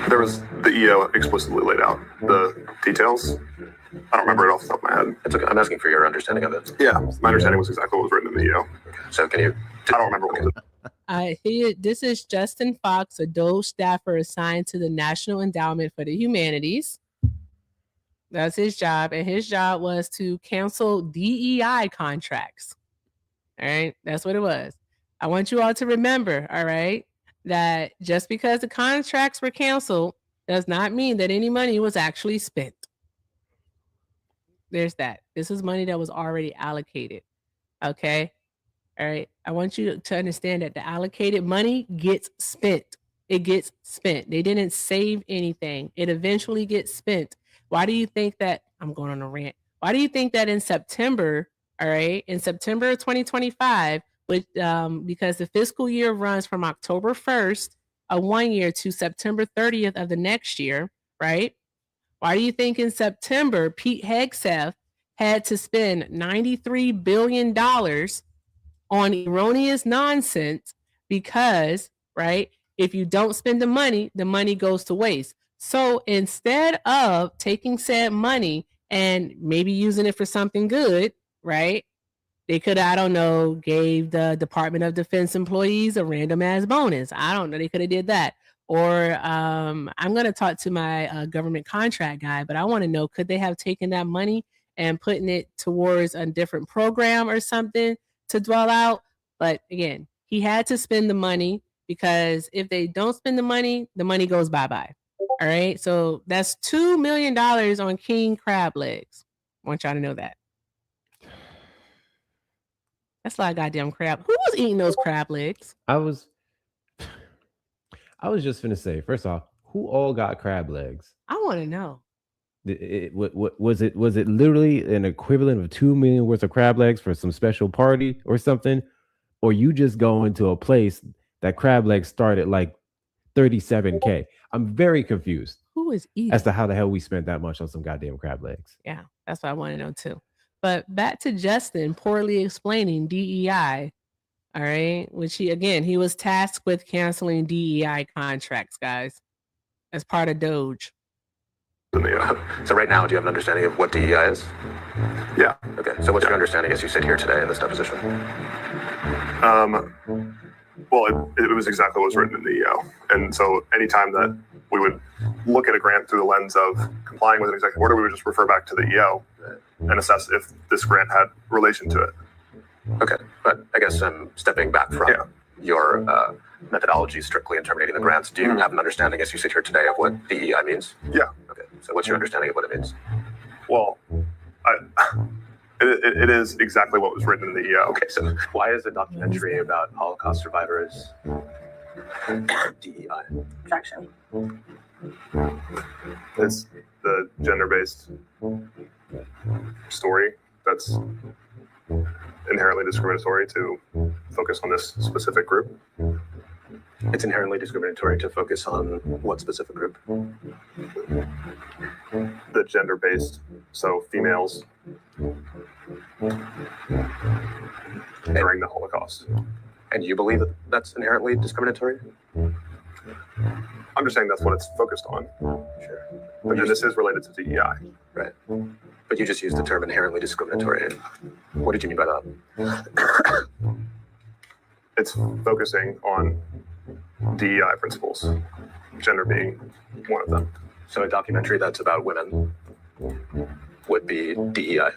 C: There was the EO explicitly laid out the details. I don't remember it off the top of my head.
D: It's okay. I'm asking for your understanding of it.
C: Yeah, my understanding was exactly what was written in the EO.
D: So can you?
C: I don't remember what was it.
A: This is Justin Fox, a Doge staffer assigned to the National Endowment for the Humanities. That's his job, and his job was to cancel DEI contracts. All right, that's what it was. I want you all to remember, all right, that just because the contracts were canceled does not mean that any money was actually spent. There's that. This is money that was already allocated. Okay. All right. I want you to understand that the allocated money gets spent. It gets spent. They didn't save anything. It eventually gets spent. Why do you think that? I'm going on a rant. Why do you think that in September, all right, in September of 2025, because the fiscal year runs from October 1st of 1 year to September 30th of the next year, right? Why do you think in September, Pete Hegseth had to spend $93 billion on erroneous nonsense? Because, right, if you don't spend the money goes to waste. So instead of taking said money and maybe using it for something good, right, they could, I don't know, gave the Department of Defense employees a random ass bonus. I don't know. They could have did that. Or I'm going to talk to my government contract guy, but I want to know, could they have taken that money and putting it towards a different program or something to dwell out? But again, he had to spend the money, because if they don't spend the money goes bye-bye. All right. So that's $2 million on king crab legs. I want y'all to know that. That's a lot of goddamn crab. Who was eating those crab legs?
B: I was just gonna say, first off, who all got crab legs?
A: I want to know.
B: What was it? Was it literally an equivalent of 2 million worth of crab legs for some special party or something? Or you just go into a place that crab legs start at like $37K? I'm very confused.
A: Who is eating?
B: As to how the hell we spent that much on some goddamn crab legs.
A: Yeah, that's what I want to know too. But back to Justin poorly explaining DEI. All right, which he was tasked with canceling DEI contracts, guys, as part of Doge.
D: So right now, do you have an understanding of what DEI is?
C: Yeah.
D: Okay. So what's your understanding as you sit here today in this deposition?
C: Well, it was exactly what was written in the EO. And so anytime that we would look at a grant through the lens of complying with an executive order, we would just refer back to the EO and assess if this grant had relation to it.
D: Okay. But I guess I'm stepping back from your methodology strictly in terminating the grants. Do you have an understanding as you sit here today of what DEI means?
C: Yeah.
D: Okay. So what's your understanding of what it means?
C: Well, it is exactly what was written in the EO.
D: Okay, so why is a documentary about Holocaust survivors DEI?
E: Objection.
C: It's the gender-based story that's inherently discriminatory to focus on this specific group.
D: It's inherently discriminatory to focus on what specific group?
C: The gender-based, so females during the Holocaust.
D: And you believe that that's inherently discriminatory?
C: I'm just saying that's what it's focused on.
D: Sure.
C: But then this is related to DEI.
D: Right. But you just used the term inherently discriminatory. What did you mean by that?
C: It's focusing on DEI principles, gender being one of them.
D: So a documentary that's about women would be DEI.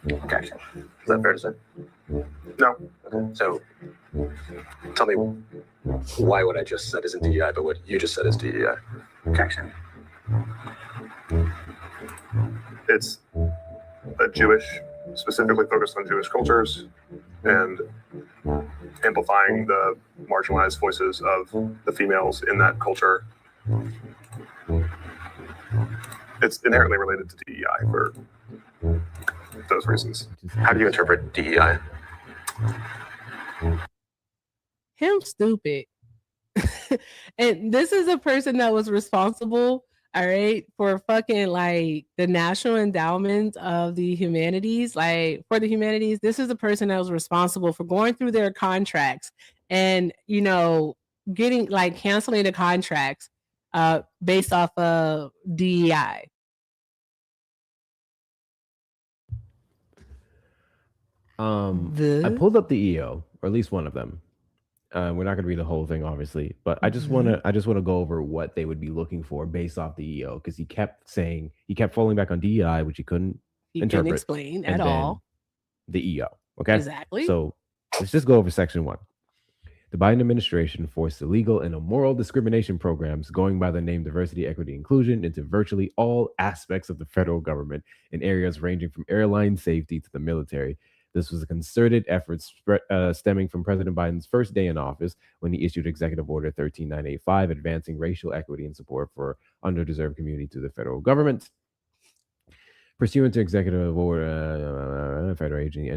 E: Objection.
D: Is that fair to say?
C: No.
D: Okay. So tell me why what I just said isn't DEI, but what you just said is DEI.
E: Objection.
C: It's a specifically focused on Jewish cultures and amplifying the marginalized voices of the females in that culture. It's inherently related to DEI for those reasons.
D: How do you interpret DEI?
A: Him stupid. And this is a person that was responsible, all right, for fucking like the National Endowment of the Humanities, like for the humanities. This is the person that was responsible for going through their contracts and, you know, getting like canceling the contracts based off of DEI.
B: I pulled up the EO, or at least one of them. We're not going to read the whole thing, obviously, but I just want to go over what they would be looking for based off the EO, because he kept falling back on DEI, which he couldn't interpret,
A: explain
B: and
A: at
B: then
A: all
B: the EO. Okay,
A: exactly.
B: So let's just go over section 1. The Biden administration forced illegal and immoral discrimination programs going by the name diversity, equity, inclusion into virtually all aspects of the federal government in areas ranging from airline safety to the military. This was a concerted effort stemming from President Biden's first day in office when he issued Executive Order 13985, advancing racial equity and support for underdeserved community to the federal government. Pursuant to Executive Order, federal agency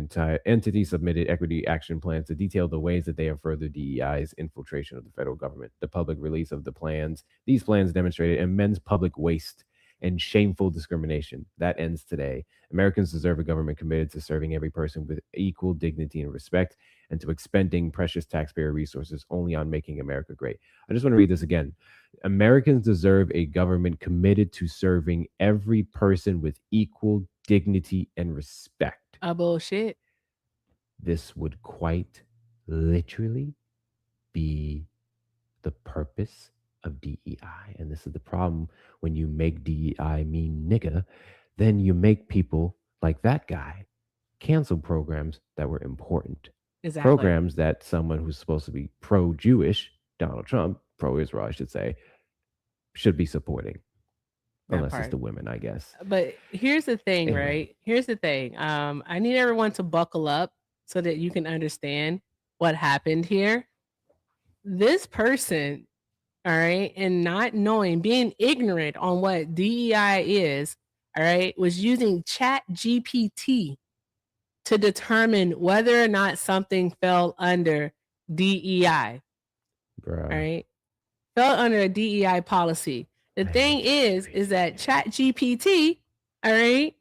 B: entity submitted equity action plans to detail the ways that they have furthered DEI's infiltration of the federal government. The public release of these plans demonstrated immense public waste and shameful discrimination. That ends today. Americans deserve a government committed to serving every person with equal dignity and respect, and to expending precious taxpayer resources only on making America great. I just want to read this again. Americans deserve a government committed to serving every person with equal dignity and respect.
A: Bullshit.
B: This would quite literally be the purpose of DEI. And this is the problem when you make DEI mean nigga, then you make people like that guy cancel programs that were important.
A: Exactly.
B: Programs that someone who's supposed to be pro-Jewish, Donald Trump, pro-Israel, I should say, should be supporting.
A: That
B: Unless
A: part.
B: it's the women, I guess.
A: But here's the thing,
B: Anyway.
A: right? Here's the thing. I need everyone to buckle up so that you can understand what happened here. This person, all right, and not knowing, being ignorant on what DEI is, all right, was using Chat GPT to determine whether or not something fell under DEI.
B: Bruh.
A: All right, fell under a DEI policy. The thing is that Chat GPT, all right,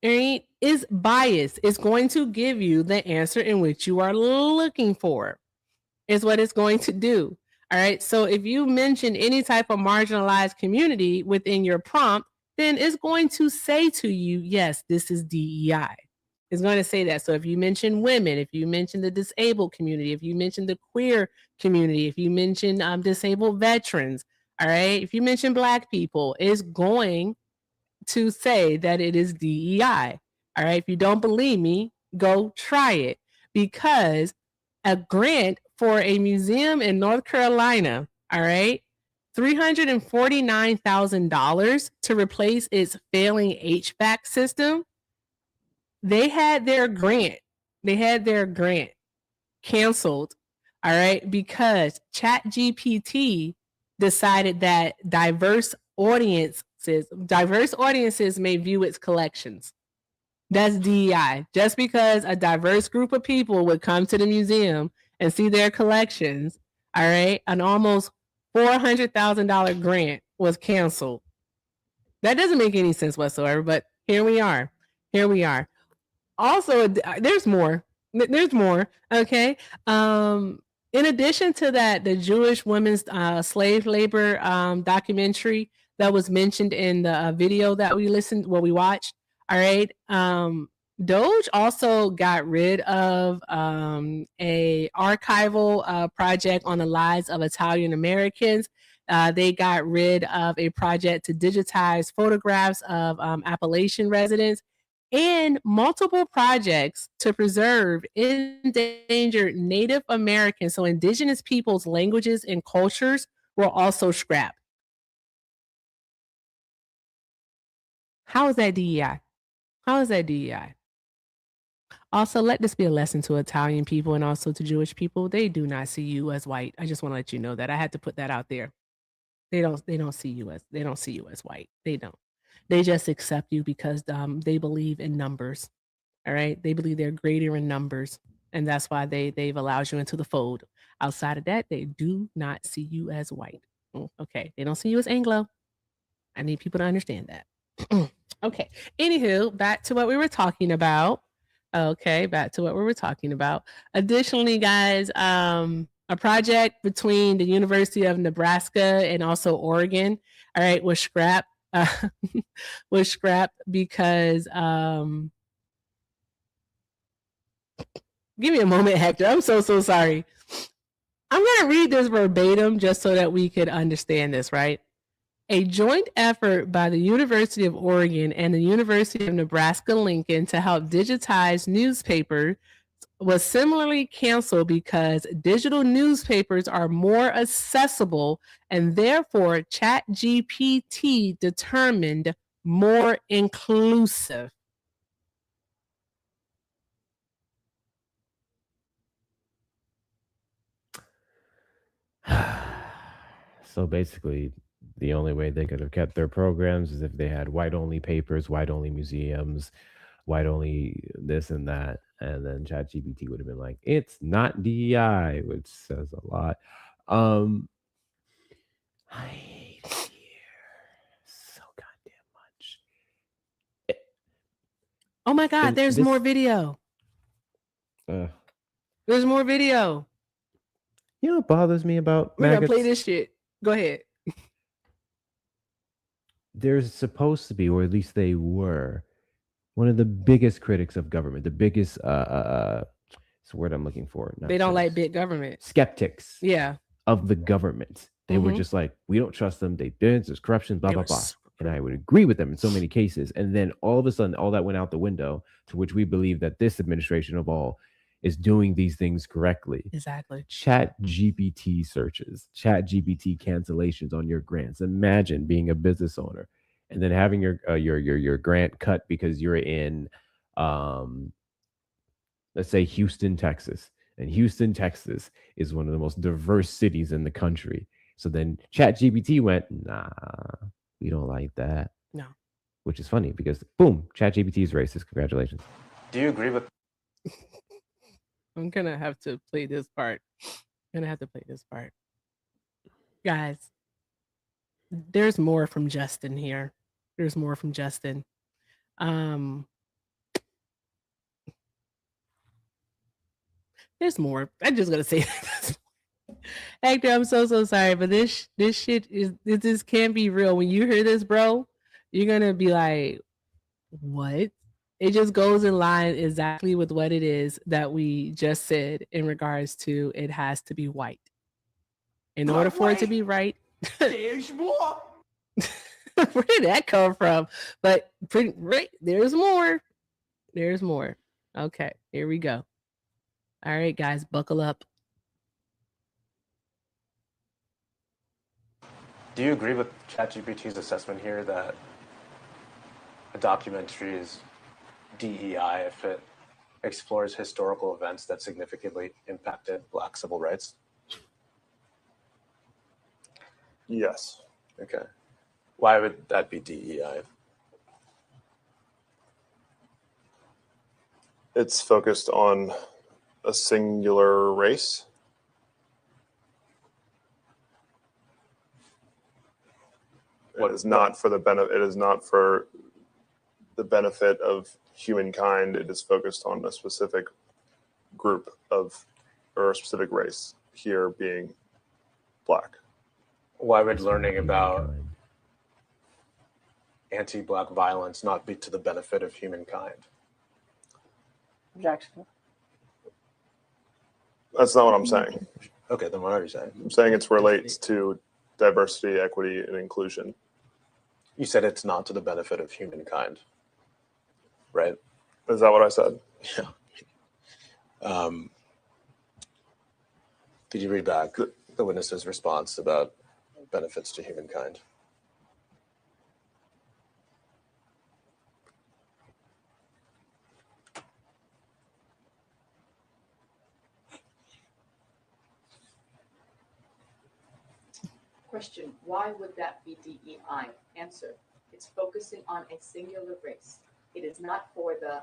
A: is biased. It's going to give you the answer in which you are looking for, is what it's going to do. All right. So if you mention any type of marginalized community within your prompt, then it's going to say to you, yes, this is DEI. It's going to say that. So if you mention women, if you mention the disabled community, if you mention the queer community, if you mention disabled veterans, all right, if you mention Black people, it's going to say that it is DEI. All right. If you don't believe me, go try it, because a grant for a museum in North Carolina, all right, $349,000 to replace its failing HVAC system. They had their grant canceled, all right, because ChatGPT decided that diverse audiences may view its collections. That's DEI. Just because a diverse group of people would come to the museum and see their collections, all right, an almost $400,000 grant was canceled. That doesn't make any sense whatsoever, but here we are. Also, there's more. Okay. In addition to that, the Jewish women's slave labor documentary that was mentioned in the video that we watched. All right. Doge also got rid of a archival project on the lives of Italian Americans. They got rid of a project to digitize photographs of Appalachian residents, and multiple projects to preserve endangered Native American, so indigenous peoples' languages and cultures, were also scrapped. How is that DEI? Also, let this be a lesson to Italian people and also to Jewish people. They do not see you as white. I just want to let you know that. I had to put that out there. They don't see you as white. They don't. They just accept you because they believe in numbers. All right. They believe they're greater in numbers. And that's why they've allowed you into the fold. Outside of that, they do not see you as white. Okay. They don't see you as Anglo. I need people to understand that. Okay. Anywho, back to what we were talking about. Additionally, guys, a project between the University of Nebraska and also Oregon, all right, was scrapped. Because give me a moment, Hector. I'm so sorry. I'm going to read this verbatim just so that we could understand this, right? A joint effort by the University of Oregon and the University of Nebraska-Lincoln to help digitize newspapers was similarly canceled because digital newspapers are more accessible and therefore ChatGPT determined more inclusive.
B: So basically, the only way they could have kept their programs is if they had white-only papers, white-only museums, white-only this and that, and then ChatGPT would have been like, "It's not DEI," which says a lot. I hate it here so goddamn much.
A: Oh my God,
B: And
A: there's
B: this-
A: more video. There's more video.
B: You know what bothers me about
A: We're gonna
B: maggots?
A: play this shit. Go ahead.
B: There's supposed to be, or at least they were, one of the biggest critics of government, the biggest it's the word I'm looking for. not
A: They don't like
B: critics,
A: big government.
B: skeptics
A: Yeah.
B: of the government. They were
A: Mhm.
B: just like, we don't trust them. They did. There's corruption, blah
A: They
B: blah
A: were
B: blah.
A: super
B: And I would agree with them in so many cases. And then all of a sudden, all that went out the window. To which we believe that this administration of all is doing these things correctly.
A: Exactly.
B: Chat GPT searches, Chat GPT cancellations on your grants. Imagine being a business owner and then having your grant cut because you're in let's say Houston, Texas. And Houston, Texas is one of the most diverse cities in the country. So then Chat GPT went, nah, we don't like that.
A: No.
B: Which is funny because boom, Chat GPT is racist. Congratulations.
D: Do you agree with
A: I'm gonna have to play this part. Guys, there's more from Justin here. There's more from Justin. There's more. I'm just gonna say that. Hector, I'm so sorry, but this shit this can't be real. When you hear this, bro, you're gonna be like, what? It just goes in line exactly with what it is that we just said in regards to it has to be white. In order for it to be right,
E: There's more.
A: where did that come from? But pretty right, there's more. There's more. Okay, here we go. All right, guys, buckle up.
D: Do you agree with ChatGPT's assessment here that a documentary is DEI if it explores historical events that significantly impacted Black civil rights?
C: Yes.
D: Okay. Why would that be DEI?
C: It's focused on a singular race. It is not for the benefit. It is not for the benefit of humankind. It is focused on a specific group of, or a specific race. Here being Black.
D: Why would learning about anti-Black violence not be to the benefit of humankind?
E: Objection.
C: That's not what I'm saying.
D: Okay, then what are you saying?
C: I'm saying it relates to diversity, equity, and inclusion.
D: You said it's not to the benefit of humankind, right?
C: Is that what I said?
D: Yeah. Could you read back the witness's response about benefits to humankind?
F: Question, why would that be DEI? Answer, it's focusing on a singular race. It is not for the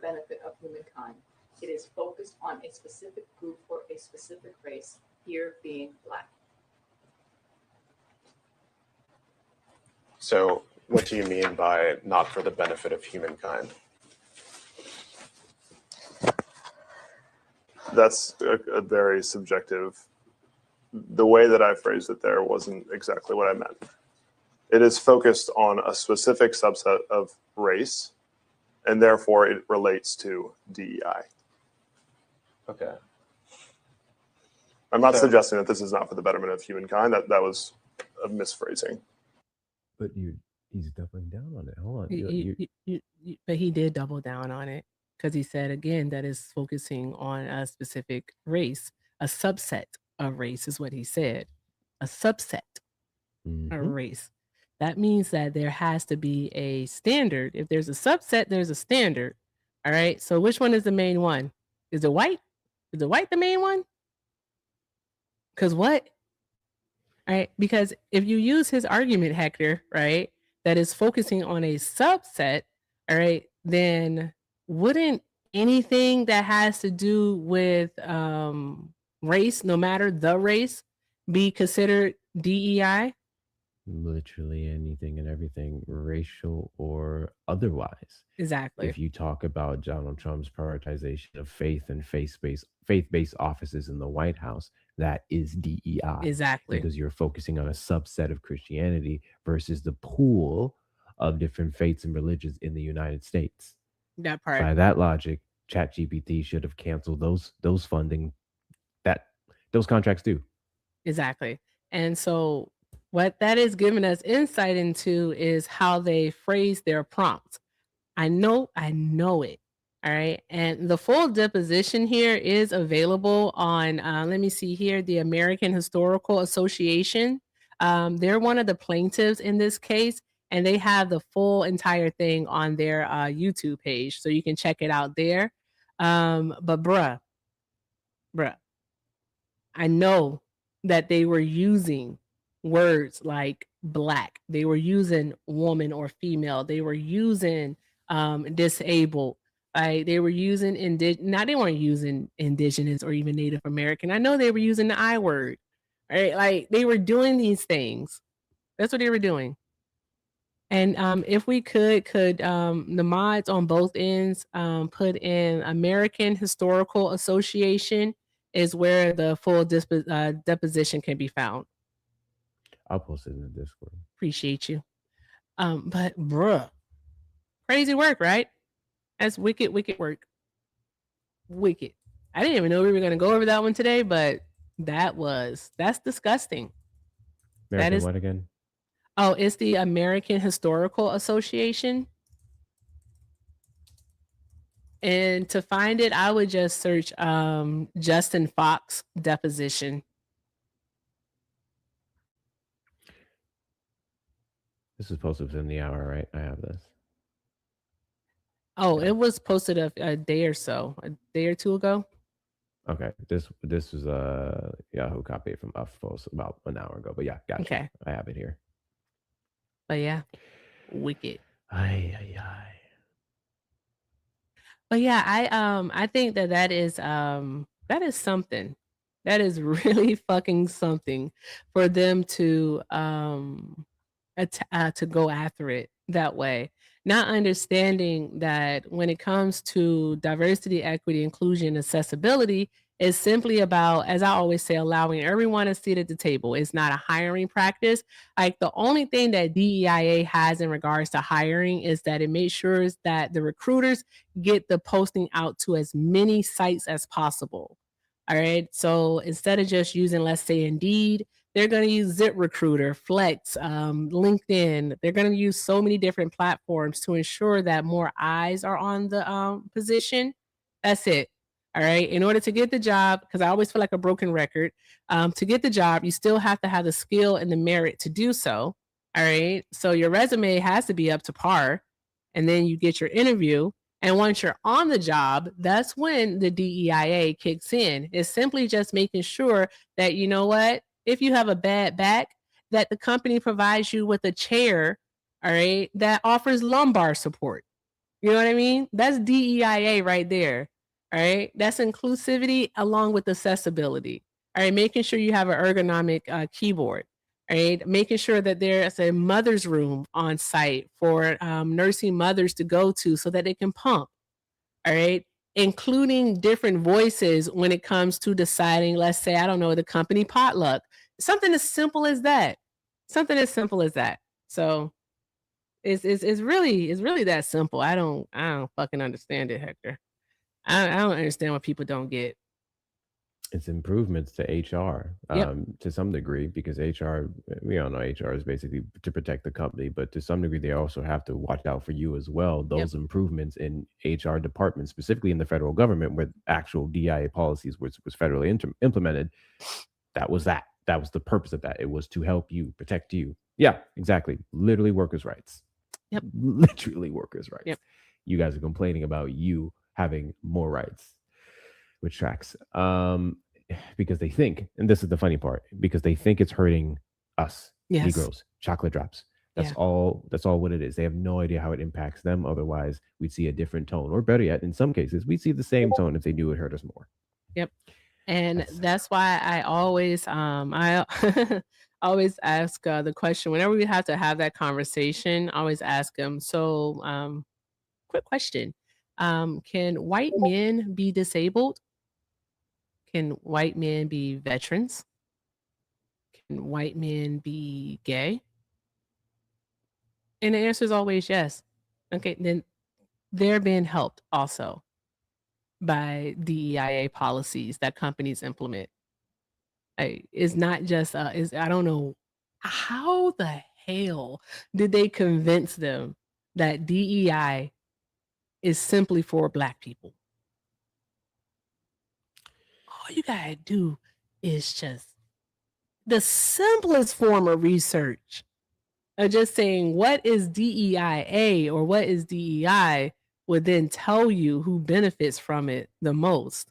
F: benefit of humankind. It is focused on a specific group or a specific race, here being Black.
D: So what do you mean by not for the benefit of humankind?
C: That's a very subjective. The way that I phrased it there wasn't exactly what I meant. It is focused on a specific subset of race, and therefore it relates to DEI.
D: Okay.
C: I'm not
D: So-
C: suggesting that this is not for the betterment of humankind. That was a misphrasing.
B: But he's doubling down on it. Hold on.
A: But he did double down on it because he said again that is focusing on a specific race, a subset of race is what he said, a subset of
B: Mhm.
A: race. That means that there has to be a standard. If there's a subset, there's a standard. All right. So which one is the main one? Is it white? Is it white the main one? Because what? Right? Because if you use his argument, Hector, right, that is focusing on a subset, all right, then wouldn't anything that has to do with race, no matter the race, be considered DEI?
B: Literally anything and everything, racial or otherwise.
A: Exactly.
B: If you talk about Donald Trump's prioritization of faith and faith-based offices in the White House, that is DEI.
A: Exactly.
B: Because you're focusing on a subset of Christianity versus the pool of different faiths and religions in the United States.
A: That part.
B: By that logic, ChatGPT should have canceled those funding, those contracts too.
A: Exactly. And so what that is giving us insight into is how they phrase their prompts. I know it. All right. And the full deposition here is available on, let me see here, the American Historical Association. They're one of the plaintiffs in this case, and they have the full entire thing on their YouTube page. So you can check it out there. But bruh, I know that they were using words like black. They were using woman or female. They were using disabled. They were using now they weren't using indigenous or even Native American. I know they were using the I word. Right? Like they were doing these things. That's what they were doing. And if we could the mods on both ends put in American Historical Association is where the full deposition can be found.
B: I'll post it in the Discord.
A: Appreciate you. But bruh, crazy work, right? That's wicked work. Wicked. I didn't even know we were going to go over that one today, but that's disgusting.
B: American
A: is-
B: what again?
A: Oh, it's the American Historical Association. And to find it, I would just search Justin Fox deposition.
B: This was posted within the hour, right? I have this.
A: Oh,
B: Yeah.
A: it was posted a day or two ago.
B: Okay, this was a Yahoo copy from UFPost about an hour ago. But yeah, gotcha.
A: Okay.
B: I have it here.
A: But yeah, wicked.
B: Ay.
A: But yeah, I think that is something. That is really fucking something for them to go after it that way. Not understanding that when it comes to diversity, equity, inclusion, accessibility, it's simply about, as I always say, allowing everyone a seat at the table. It's not a hiring practice. Like the only thing that DEIA has in regards to hiring is that it makes sure that the recruiters get the posting out to as many sites as possible. All right. So instead of just using, let's say, Indeed, they're going to use ZipRecruiter, Flex, LinkedIn. They're going to use so many different platforms to ensure that more eyes are on the position. That's it. All right. In order to get the job, because I always feel like a broken record, to get the job, you still have to have the skill and the merit to do so. All right. So your resume has to be up to par. And then you get your interview. And once you're on the job, that's when the DEIA kicks in. It's simply just making sure that, you know what, if you have a bad back, that the company provides you with a chair, all right, that offers lumbar support. You know what I mean? That's DEIA right there. All right. That's inclusivity along with accessibility. All right. Making sure you have an ergonomic keyboard. All right. Making sure that there's a mother's room on site for nursing mothers to go to so that they can pump. All right. Including different voices when it comes to deciding, let's say, I don't know, the company potluck. Something as simple as that. Something as simple as that. So it's really that simple. I don't fucking understand it, Hector. I don't understand what people don't get.
B: It's improvements to HR
A: Yep.
B: to some degree, because HR, we all know HR is basically to protect the company, but to some degree, they also have to watch out for you as well.
A: Yep.
B: Those improvements in HR departments, specifically in the federal government, where actual DIA policies was federally implemented, that was that. That was the purpose of that. It was to help you, protect you. Yeah, exactly. Literally workers' rights.
A: Yep.
B: Literally workers' rights.
A: Yep.
B: You guys are complaining about you having more rights, which tracks. Because they think, and this is the funny part, because they think it's hurting us,
A: Yes.
B: Negroes, chocolate drops. That's
A: Yeah.
B: all. That's all what it is. They have no idea how it impacts them. Otherwise, we'd see a different tone, or better yet, in some cases, we'd see the same tone if they knew it hurt us more.
A: Yep. And
B: That's-
A: that's why I always I always ask the question whenever we have to have that conversation. I always ask them. So, quick question: can white men be disabled? Can white men be veterans? Can white men be gay? And the answer is always yes. Okay, then they're being helped also by DEIA policies that companies implement. It's not just is I don't know how the hell did they convince them that DEI is simply for black people. All you gotta do is just the simplest form of research of just saying what is DEIA or what is DEI would then tell you who benefits from it the most.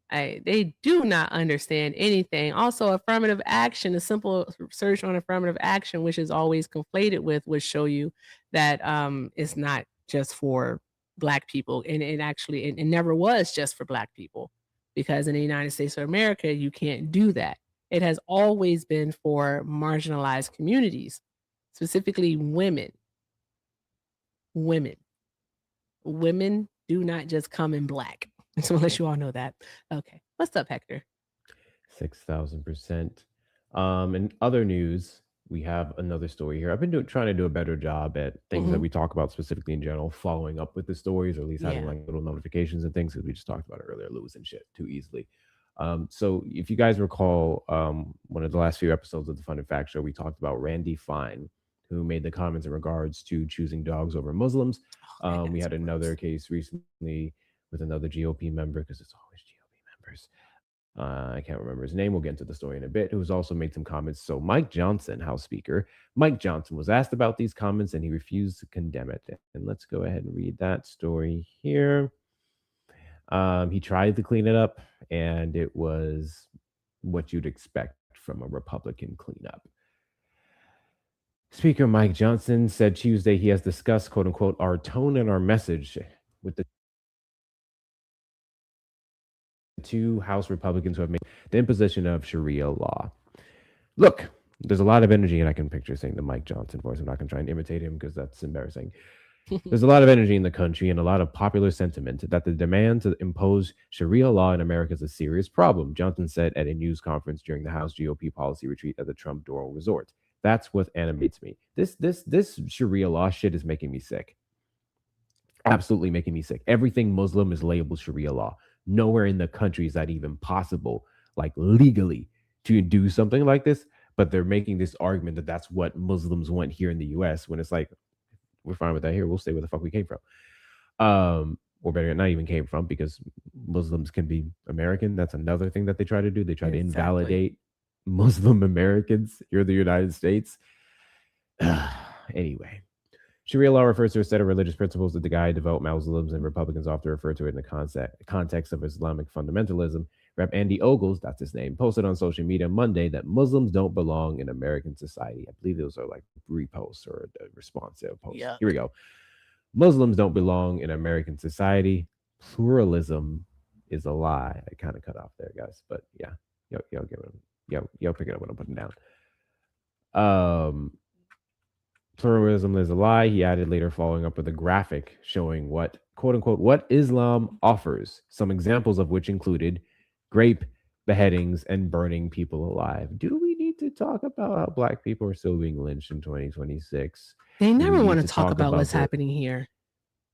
A: They do not understand anything. Also, affirmative action, a simple search on affirmative action, which is always conflated with, would show you that it's not just for black people. And it actually, it never was just for black people, because in the United States of America, you can't do that. It has always been for marginalized communities, specifically women. Women do not just come in black. So unless you all know that. Okay. What's up, Hector?
B: 6,000%. In other news, we have another story here. I've been trying to do a better job at things that we talk about specifically in general, following up with the stories, or at least having
A: Yeah.
B: like little notifications and things, because we just talked about it earlier, losing shit too easily. So if you guys recall, one of the last few episodes of the Fun and Fact Show, we talked about Randy Fine, who made the comments in regards to choosing dogs over Muslims. We had another case recently with another GOP member, because it's always GOP members. I can't remember his name. We'll get into the story in a bit. Who's also made some comments. So Mike Johnson, House Speaker, Mike Johnson was asked about these comments and he refused to condemn it. And let's go ahead and read that story here. He tried to clean it up, and it was what you'd expect from a Republican cleanup. Speaker Mike Johnson said Tuesday he has discussed, quote unquote, our tone and our message with the two House Republicans who have made the imposition of Sharia law. Look, there's a lot of energy, and I can picture saying the Mike Johnson voice. I'm not going to try and imitate him because that's embarrassing. There's a lot of energy in the country and a lot of popular sentiment that the demand to impose Sharia law in America is a serious problem, Johnson said at a news conference during the House GOP policy retreat at the Trump Doral Resort. That's what animates me. This Sharia law shit is making me sick. Absolutely making me sick. Everything Muslim is labeled Sharia law. Nowhere in the country is that even possible, like legally, to do something like this. But they're making this argument that that's what Muslims want here in the U.S. when it's like, we're fine with that here. We'll stay where the fuck we came from. Or better yet, not even came from, because Muslims can be American. That's another thing that they try to do. They try to invalidate Muslim Americans here in the United States. Anyway, Sharia law refers to a set of religious principles that the guide devout Muslims and Republicans often refer to it in the context of Islamic fundamentalism. Rep. Andy Ogles, that's his name, posted on social media Monday that Muslims don't belong in American society. I believe those are like reposts or a response to a post.
A: Yeah.
B: Here we go. Muslims don't belong in American society. Pluralism is a lie. I kind of cut off there, guys, but yeah, y'all pick it up what I'm putting down. Pluralism is a lie, he added later, following up with a graphic showing what, quote unquote, what Islam offers, some examples of which included rape, beheadings, and burning people alive. Do we need to talk about how black people are still being lynched in 2026?
A: They
B: Do we
A: never
B: need
A: want
B: to
A: to talk about what's
B: the-
A: happening here.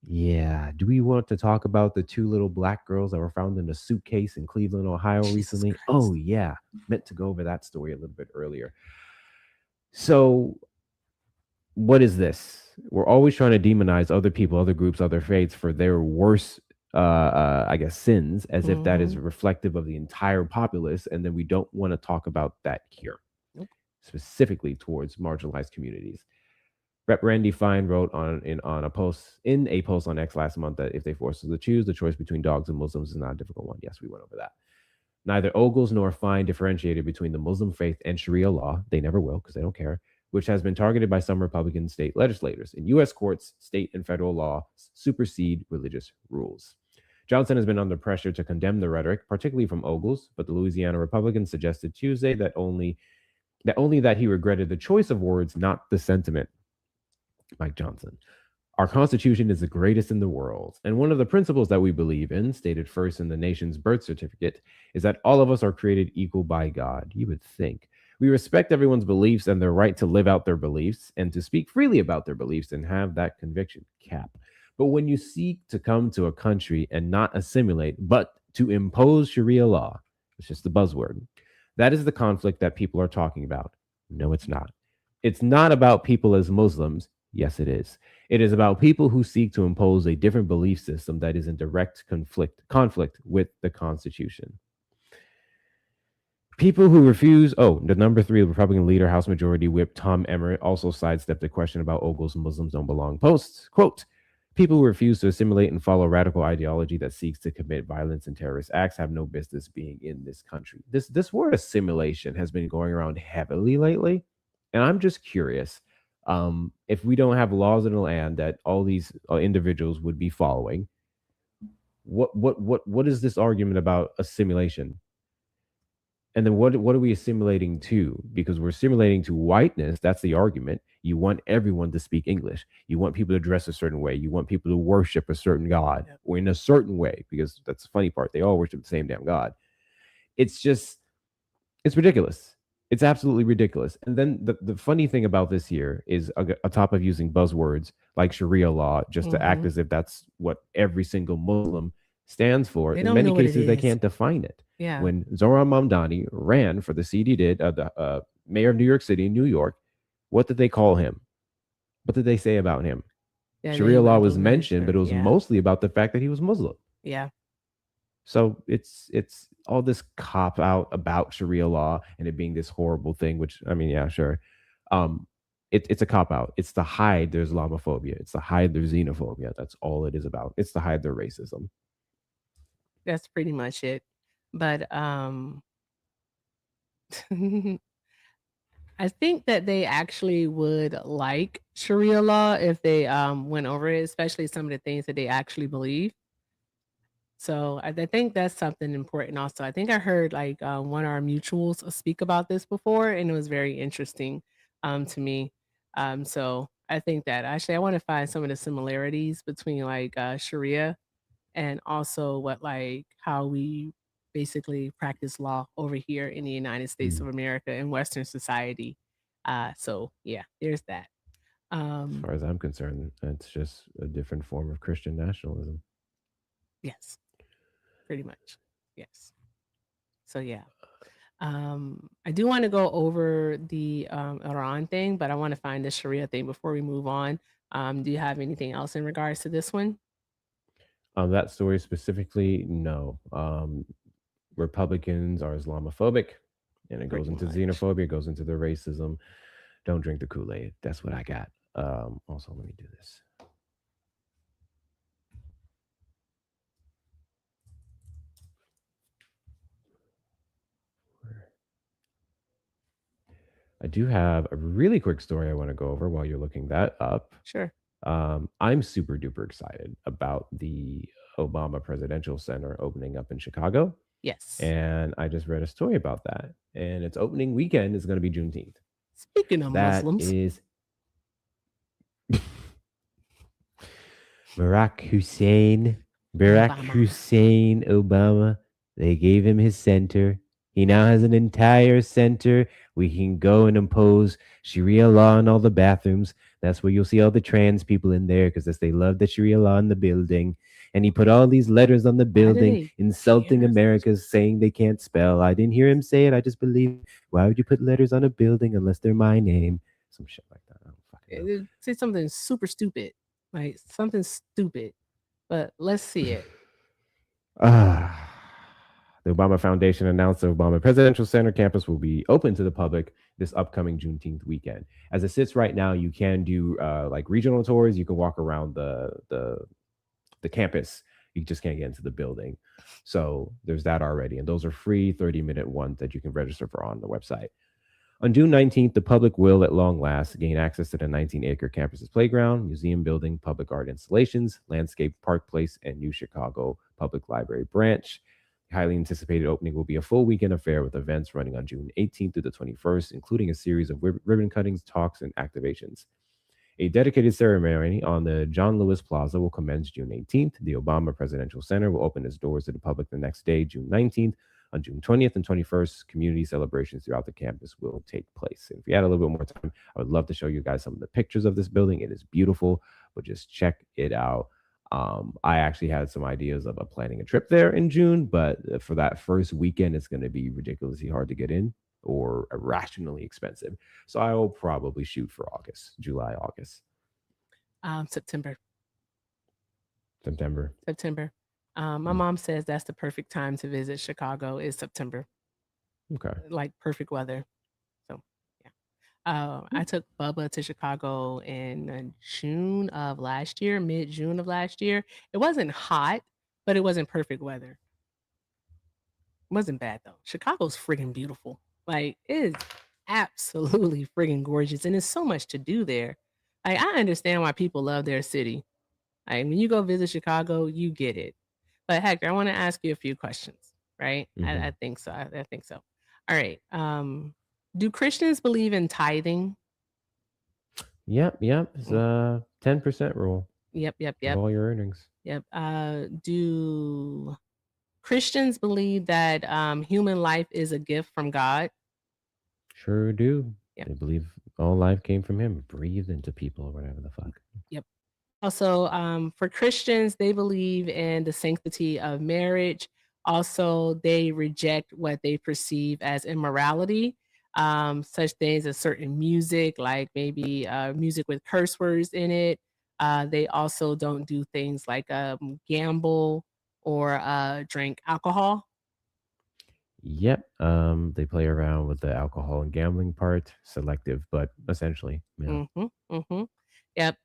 B: Yeah. Do we want to talk about the 2 little black girls that were found in a suitcase in Cleveland, Ohio
A: Jesus
B: recently?
A: Christ.
B: Oh, yeah. Meant to go over that story a little bit earlier. So, what is this? We're always trying to demonize other people, other groups, other faiths for their worst, I guess, sins, as if that is reflective of the entire populace, and then we don't want to talk about that here,
A: Nope.
B: specifically towards marginalized communities. Rep. Randy Fine wrote on a post on X last month that if they force us to choose, the choice between dogs and Muslims is not a difficult one. Yes, we went over that. Neither Ogles nor Fine differentiated between the Muslim faith and Sharia law. They never will because they don't care, which has been targeted by some Republican state legislators. In U.S. courts, state and federal law supersede religious rules. Johnson has been under pressure to condemn the rhetoric, particularly from Ogles, but the Louisiana Republican suggested Tuesday that only that he regretted the choice of words, not the sentiment. Mike Johnson. Our Constitution is the greatest in the world. And one of the principles that we believe in, stated first in the nation's birth certificate, is that all of us are created equal by God. You would think. We respect everyone's beliefs and their right to live out their beliefs and to speak freely about their beliefs and have that conviction cap. But when you seek to come to a country and not assimilate, but to impose Sharia law, it's just the buzzword, that is the conflict that people are talking about. No, it's not. It's not about people as Muslims. Yes, it is. It is about people who seek to impose a different belief system that is in direct conflict with the Constitution. People who refuse, the number 3 Republican leader, House Majority Whip Tom Emmer also sidestepped the question about Ogles Muslims don't belong posts. Quote, people who refuse to assimilate and follow radical ideology that seeks to commit violence and terrorist acts have no business being in this country. This word assimilation has been going around heavily lately. And I'm just curious, if we don't have laws in the land that all these individuals would be following, what is this argument about assimilation? And then what are we assimilating to? Because we're assimilating to whiteness. That's the argument. You want everyone to speak English. You want people to dress a certain way. You want people to worship a certain God or in a certain way, because that's the funny part. They all worship the same damn God. It's ridiculous. It's absolutely ridiculous. And then the funny thing about this here is, on top of using buzzwords like Sharia law, just to act as if that's what every single Muslim stands for, in many cases, they can't define it.
A: Yeah.
B: When Zohran Mamdani ran for the seat he did, the mayor of New York City, New York, what did they call him? What did they say about him?
A: Yeah,
B: Sharia law was mentioned, but it was mostly about the fact that he was Muslim.
A: Yeah.
B: So it's all this cop out about Sharia law and it being this horrible thing, which, I mean, yeah, sure. It's a cop out. It's to hide their Islamophobia. It's to hide their xenophobia. That's all it is about. It's to hide their racism.
A: That's pretty much it. But I think that they actually would like Sharia law if they went over it, especially some of the things that they actually believe. So I think that's something important also. I think I heard like one of our mutuals speak about this before, and it was very interesting to me. So I think that actually I want to find some of the similarities between like Sharia and also how we basically practice law over here in the United States of America and Western society. So yeah, there's that.
B: As far as I'm concerned, it's just a different form of Christian nationalism.
A: Yes, pretty much. Yes. So yeah. I do want to go over the Iran thing, but I want to find the Sharia thing before we move on. Do you have anything else in regards to this one?
B: That story specifically, no. Republicans are Islamophobic, and it goes into xenophobia, it goes into the racism. Don't drink the Kool-Aid. That's what I got. Also, let me do this. I do have a really quick story I want to go over while you're looking that up.
A: Sure.
B: I'm super duper excited about the Obama Presidential Center opening up in Chicago.
A: Yes.
B: And I just read a story about that. And its opening weekend is going to be Juneteenth.
A: Speaking of Muslims.
B: That is Barack Hussein Obama. They gave him his center. He now has an entire center. We can go and impose Sharia law in all the bathrooms. That's where you'll see all the trans people in there because they love the Sharia law in the building. And he put all these letters on the building
A: they
B: insulting
A: care?
B: Americans, saying they can't spell. I didn't hear him say it. I just believe. Why would you put letters on a building unless they're my name? Some shit like that. I don't fucking know.
A: Say something super stupid, like something stupid. But let's see it.
B: The Obama Foundation announced the Obama Presidential Center campus will be open to the public this upcoming Juneteenth weekend. As it sits right now, you can do like regional tours. You can walk around the campus. You just can't get into the building. So there's that already. And those are free 30-minute ones that you can register for on the website. On June 19th, the public will, at long last, gain access to the 19-acre campus's playground, museum building, public art installations, landscaped park place, and new Chicago Public Library branch. The highly anticipated opening will be a full weekend affair with events running on June 18th through the 21st, including a series of ribbon cuttings, talks, and activations. A dedicated ceremony on the John Lewis Plaza will commence June 18th. The Obama Presidential Center will open its doors to the public the next day, June 19th. On June 20th and 21st, community celebrations throughout the campus will take place. And if we had a little bit more time, I would love to show you guys some of the pictures of this building. It is beautiful, but just check it out. I actually had some ideas of planning a trip there in June, but for that first weekend, it's going to be ridiculously hard to get in or irrationally expensive. So I will probably shoot for August, July, August.
A: September.
B: September.
A: My mom says that's the perfect time to visit Chicago is September.
B: Okay.
A: Like perfect weather. So yeah. I took Bubba to Chicago in June of last year, mid-June of last year. It wasn't hot, but it wasn't perfect weather. It wasn't bad though. Chicago's friggin' beautiful. Like it is absolutely friggin' gorgeous. And there's so much to do there. Like I understand why people love their city. Like when you go visit Chicago, you get it. But Hector, I want to ask you a few questions, right? I think so. I think so. All right. Do Christians believe in tithing?
B: Yep. It's 10% rule
A: Yep.
B: of all your earnings.
A: Yep. Do Christians believe that human life is a gift from God?
B: Sure do.
A: Yep.
B: They believe all life came from him, breathed into people or whatever the fuck.
A: Yep. Also, for Christians, they believe in the sanctity of marriage. Also, they reject what they perceive as immorality, such things as certain music, like maybe music with curse words in it. They also don't do things like gamble or drink alcohol.
B: Yep. They play around with the alcohol and gambling part, selective, but essentially. Yeah.
A: Yep.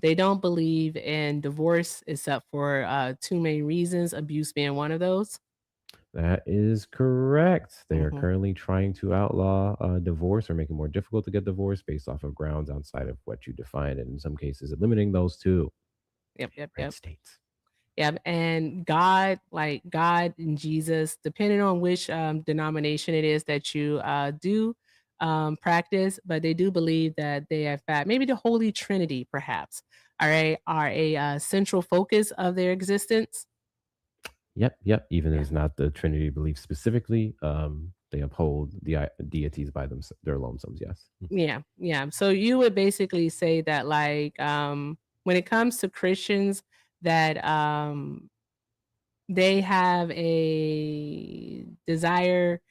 A: They don't believe in divorce except for two main reasons, abuse being one of those.
B: That is correct. They are currently trying to outlaw divorce or make it more difficult to get divorced based off of grounds outside of what you define, and in some cases, eliminating those too.
A: Yep.
B: States.
A: Yep. And God, like God and Jesus, depending on which denomination it is that you do practice, but they do believe that they have fact, maybe the Holy Trinity, perhaps, are a central focus of their existence.
B: Yep. Even if it's not the Trinity belief specifically, they uphold the deities by their lonesomes. Yes.
A: Yeah. So you would basically say that, like, when it comes to Christians, that they have a desire,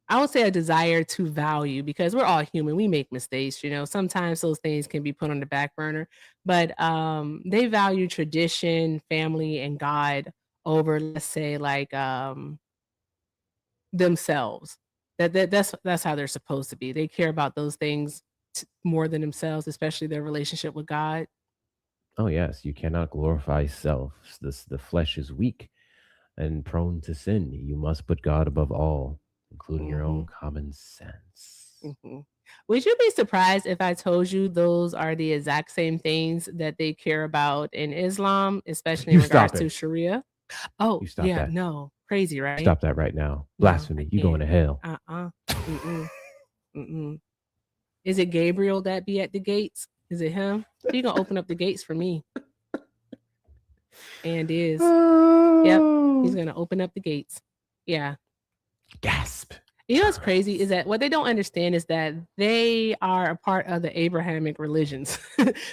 A: I would say a desire to value, because we're all human. We make mistakes, sometimes those things can be put on the back burner, but they value tradition, family, and God over, let's say, like themselves. That's how they're supposed to be. They care about those things more than themselves, especially their relationship with God.
B: Oh yes, you cannot glorify self. The flesh is weak and prone to sin. You must put God above all, including your own common sense.
A: Would you be surprised if I told you those are the exact same things that they care about in Islam, especially in regards to Sharia? Oh, yeah,
B: that.
A: no, crazy, right?
B: Stop that right now. Blasphemy. You going to hell.
A: Is it Gabriel that be at the gates? Is it him? He gonna open up the gates for me. And is. Yep. He's gonna open up the gates. Yeah.
B: Gasp.
A: You know what's crazy is that what they don't understand is that they are a part of the Abrahamic religions.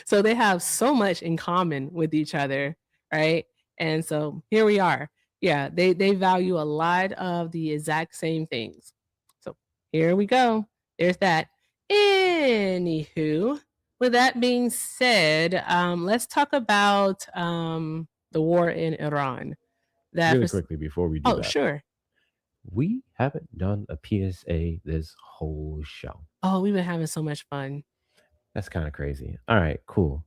A: So they have so much in common with each other, right? And so here we are. Yeah, they value a lot of the exact same things. So here we go. There's that. Anywho, with that being said, let's talk about the war in Iran. That
B: Really
A: for,
B: quickly before we do
A: oh,
B: that,
A: sure.
B: we haven't done a PSA this whole show.
A: Oh, we've been having so much fun.
B: That's kind of crazy. All right, cool.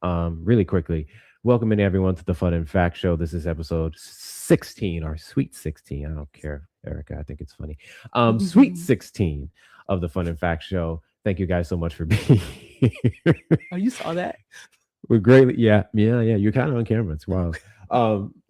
B: Really quickly, welcome in everyone to the Fun and Fact Show. This is episode 16 or sweet 16. I don't care, Erica. I think it's funny. Sweet 16 of the Fun and Fact Show. Thank you guys so much for being here.
A: Oh, you saw that?
B: We're greatly, yeah. You're kind of on camera. It's wild.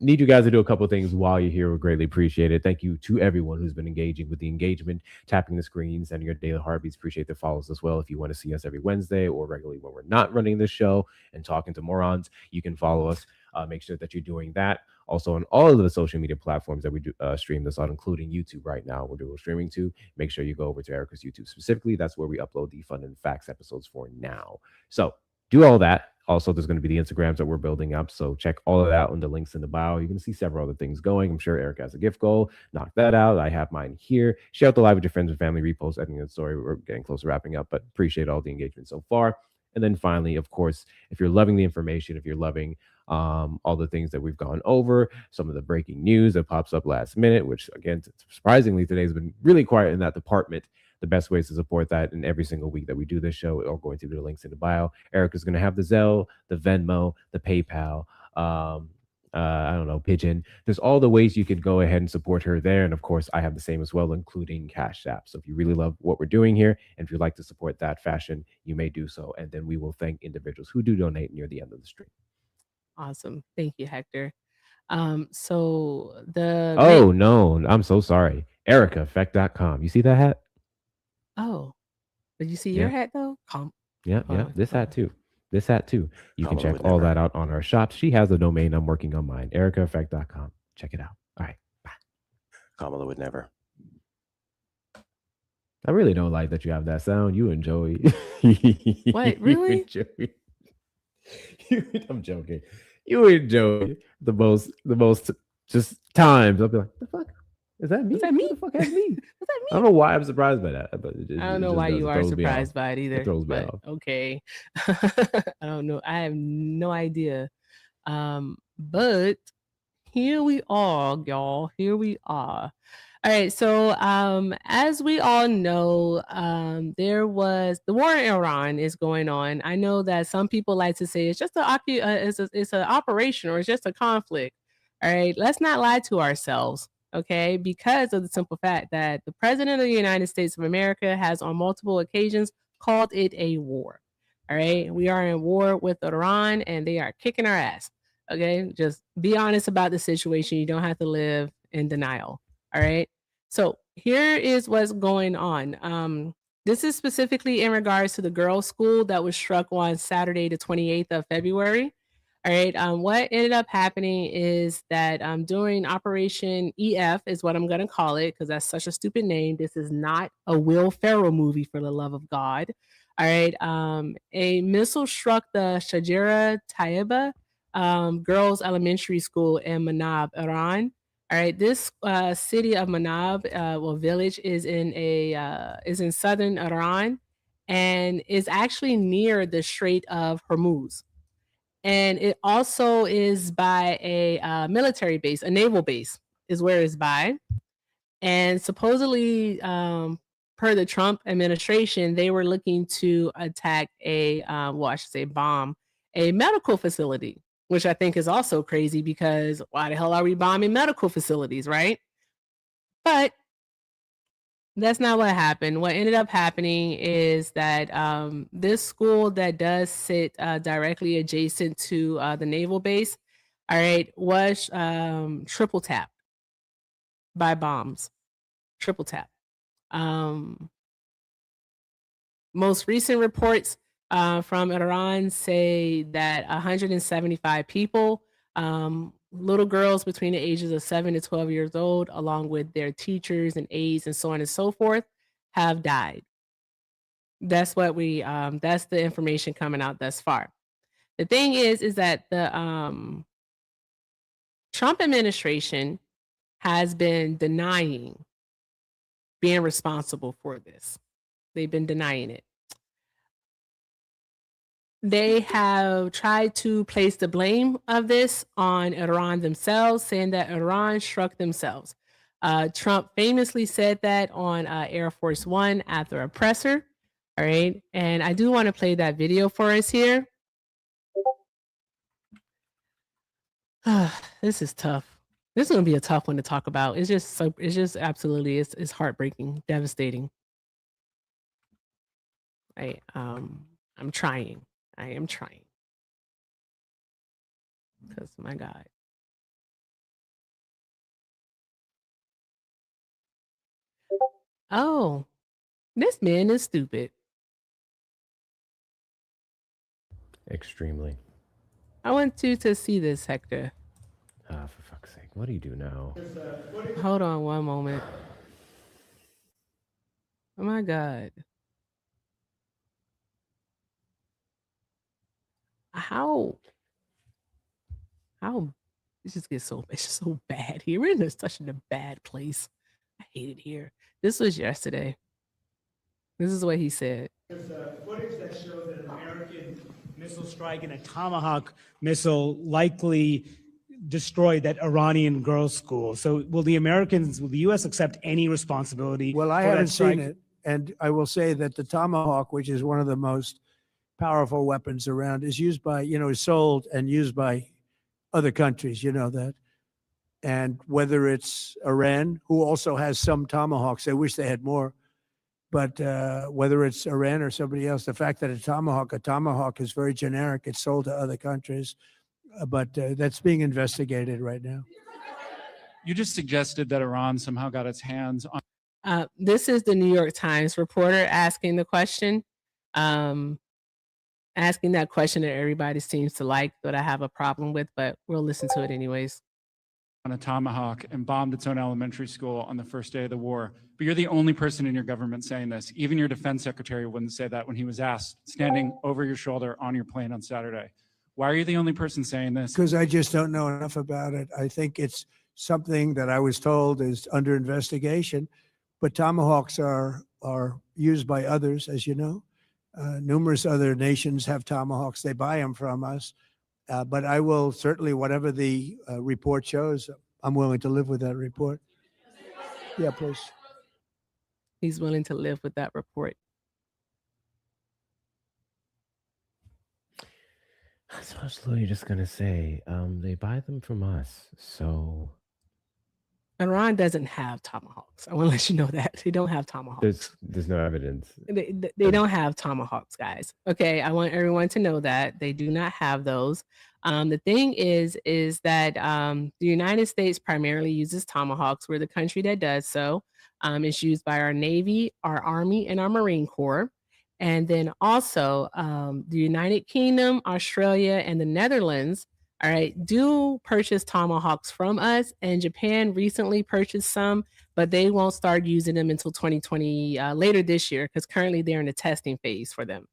B: Need you guys to do a couple of things while you're here. We greatly appreciate it. Thank you to everyone who's been engaging with the engagement, tapping the screen, sending your daily heartbeats. Appreciate the follows as well. If you want to see us every Wednesday or regularly when we're not running this show and talking to morons, you can follow us. Make sure that you're doing that. Also on all of the social media platforms that we do stream this on, including YouTube right now, we're doing streaming to. Make sure you go over to Erica's YouTube specifically. That's where we upload the Fun and Facts episodes for now. So do all that. Also, there's going to be the Instagrams that we're building up. So check all of that on the links in the bio. You're going to see several other things going. I'm sure Eric has a gift goal. Knock that out. I have mine here. Share out the live with your friends and family. Repost. I think the story. We're getting close to wrapping up, but appreciate all the engagement so far. And then finally, of course, if you're loving the information, if you're loving all the things that we've gone over, some of the breaking news that pops up last minute, which again, surprisingly, today has been really quiet in that department. The best ways to support that in every single week that we do this show are going to be the links in the bio. Erica's going to have the Zelle, the Venmo, the PayPal, I don't know, Pigeon. There's all the ways you can go ahead and support her there. And of course, I have the same as well, including Cash App. So if you really love what we're doing here, and if you'd like to support that fashion, you may do so. And then we will thank individuals who do donate near the end of the stream.
A: Awesome. Thank you, Hector. So the
B: Oh, no, I'm so sorry. EricaEffect.com. You see that hat?
A: Oh, did you see your
B: Yeah.
A: hat though?
B: Yeah. This hat too. You can
E: Kamala
B: check
E: would
B: all
E: never.
B: that out on our shop. She has a domain. I'm working on mine. EricaEffect.com. Check it out. All right.
E: Kamala would never.
B: I really don't like that you have that sound. You and Joey.
A: What, really?
B: You and Joey. I'm joking. You and Joey. The most just times I'll be like, the fuck? Is that me?
A: Is that me?
B: Who the fuck has me?
A: Is that
B: I don't know why I'm surprised by that. But
A: I don't know why you are surprised by it either.
B: throws me
A: but
B: off.
A: okay. I don't know. I have no idea. But here we are, y'all. Here we are. All right. So as we all know, there was the war in Iran is going on. I know that some people like to say it's just it's an operation or it's just a conflict. All right. Let's not lie to ourselves. Okay, because of the simple fact that the president of the United States of America has on multiple occasions called it a war. All right, we are in war with Iran and they are kicking our ass. Okay, just be honest about the situation. You don't have to live in denial. All right, so here is what's going on. This is specifically in regards to the girls' school that was struck on Saturday, the 28th of February. All right. What ended up happening is that during Operation EF is what I'm going to call it because that's such a stupid name. This is not a Will Ferrell movie, for the love of God. All right. A missile struck the Shajara Taiba Girls Elementary School in Manab, Iran. All right. This city of Manab, village, is in southern Iran and is actually near the Strait of Hormuz. And it also is by a military base, a naval base is where it's by. And supposedly, per the Trump administration, they were looking to attack bomb a medical facility, which I think is also crazy because why the hell are we bombing medical facilities, right? But that's not what happened. What ended up happening is that this school that does sit directly adjacent to the naval base, all right, was triple tapped by bombs. Triple tap. Most recent reports from Iran say that 175 people little girls between the ages of 7 to 12 years old, along with their teachers and aides and so on and so forth, have died. That's what that's the information coming out thus far. The thing is that the Trump administration has been denying being responsible for this. They've been denying it. They have tried to place the blame of this on Iran themselves, saying that Iran struck themselves. Trump famously said that on Air Force One at the oppressor. All right. And I do want to play that video for us here. This is tough. This is going to be a tough one to talk about. It's just absolutely, it's heartbreaking, devastating. I'm trying. I am trying. Because, my God. Oh, this man is stupid.
B: Extremely.
A: I want you to see this, Hector.
B: Ah, for fuck's sake. What do you do now?
A: Hold on one moment. Oh, my God. How it just gets it's just so bad here. We're in such a bad place. I hate it here. This was yesterday. This is what he said.
G: There's footage that shows that an American missile strike and a Tomahawk missile likely destroyed that Iranian girls' school. So will the U.S. accept any responsibility?
H: Well, I
G: for that
H: haven't
G: strike?
H: seen it. And I will say that the Tomahawk, which is one of the most powerful weapons around, is used by, is sold and used by other countries, you know that. And whether it's Iran, who also has some Tomahawks, I wish they had more. But whether it's Iran or somebody else, the fact that a Tomahawk is very generic. It's sold to other countries. But that's being investigated right now.
I: You just suggested that Iran somehow got its hands on.
A: This is the New York Times reporter asking the question. Asking that question that everybody seems to like, that I have a problem with, but we'll listen to it anyways.
I: On a Tomahawk and bombed its own elementary school on the first day of the war. But you're the only person in your government saying this. Even your defense secretary wouldn't say that when he was asked, standing over your shoulder on your plane on Saturday. Why are you the only person saying this?
H: Because I just don't know enough about it. I think it's something that I was told is under investigation, but Tomahawks are used by others, as you know. Numerous other nations have Tomahawks. They buy them from us. But I will certainly, whatever the report shows, I'm willing to live with that report. Yeah, please.
A: He's willing to live with that report.
B: So I was literally just going to say, they buy them from us. So
A: Iran doesn't have Tomahawks. I want to let you know that. They don't have Tomahawks.
B: there's no evidence.
A: They don't have Tomahawks, guys. Okay, I want everyone to know that. They do not have those. The thing is that the United States primarily uses Tomahawks. We're the country that does so. It's used by our Navy, our Army, and our Marine Corps. And then also the United Kingdom, Australia, and the Netherlands, all right, do purchase Tomahawks from us. And Japan recently purchased some, but they won't start using them until 2020, later this year, because currently they're in the testing phase for them.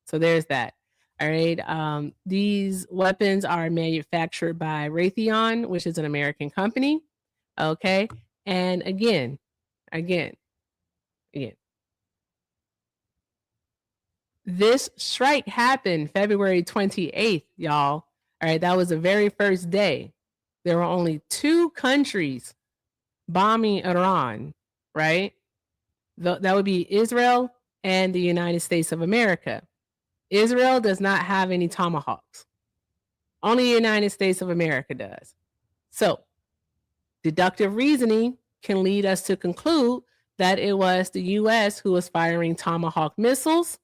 A: So there's that. All right. These weapons are manufactured by Raytheon, which is an American company. Okay. And again. This strike happened February 28th, y'all. All right. That was the very first day. There were only 2 countries bombing Iran, right? That would be Israel and the United States of America. Israel does not have any Tomahawks. Only the United States of America does. So, deductive reasoning can lead us to conclude that it was the U.S. who was firing Tomahawk missiles.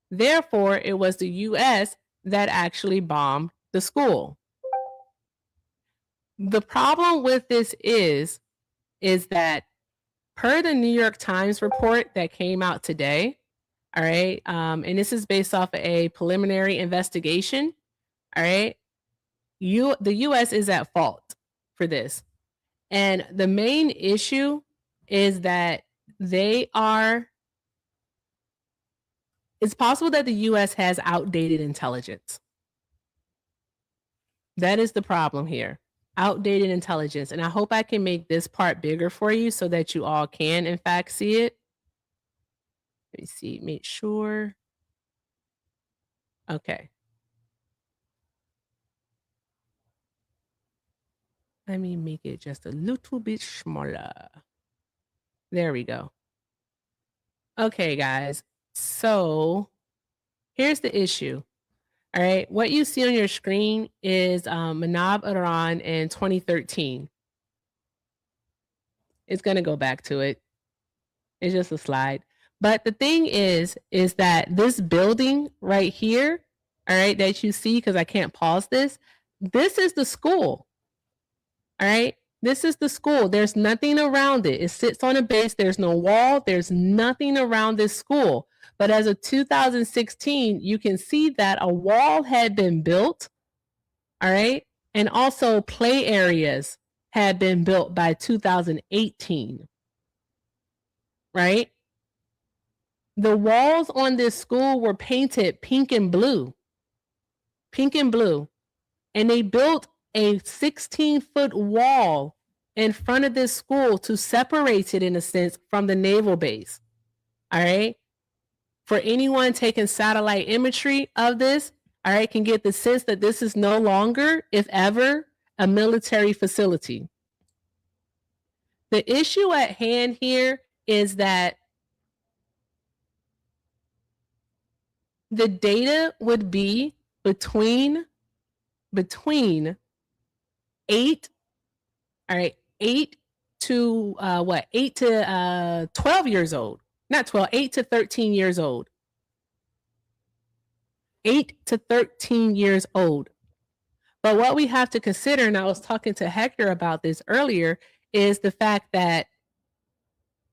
A: Therefore, it was the U.S. that actually bombed the school. The problem with this is that per the New York Times report that came out today, all right, and this is based off of a preliminary investigation, all right, the US is at fault for this. And the main issue is that it's possible that the US has outdated intelligence. That is the problem here. Outdated intelligence. And I hope I can make this part bigger for you so that you all can, in fact, see it. Let me see, make sure. Okay. Let me make it just a little bit smaller. There we go. Okay, guys. So here's the issue. All right. What you see on your screen is Manab Iran in 2013. It's going to go back to it. It's just a slide. But the thing is that this building right here, all right, that you see, because I can't pause this is the school. All right. This is the school. There's nothing around it. It sits on a base. There's no wall. There's nothing around this school. But as of 2016, you can see that a wall had been built. All right. And also play areas had been built by 2018. Right. The walls on this school were painted pink and blue. Pink and blue. And they built a 16-foot wall in front of this school to separate it, in a sense, from the naval base. All right. For anyone taking satellite imagery of this, all right, can get the sense that this is no longer, if ever, a military facility. The issue at hand here is that the data would be between 8 to 12 years old. Not 12, 8 to 13 years old. 8 to 13 years old. But what we have to consider, and I was talking to Hector about this earlier, is the fact that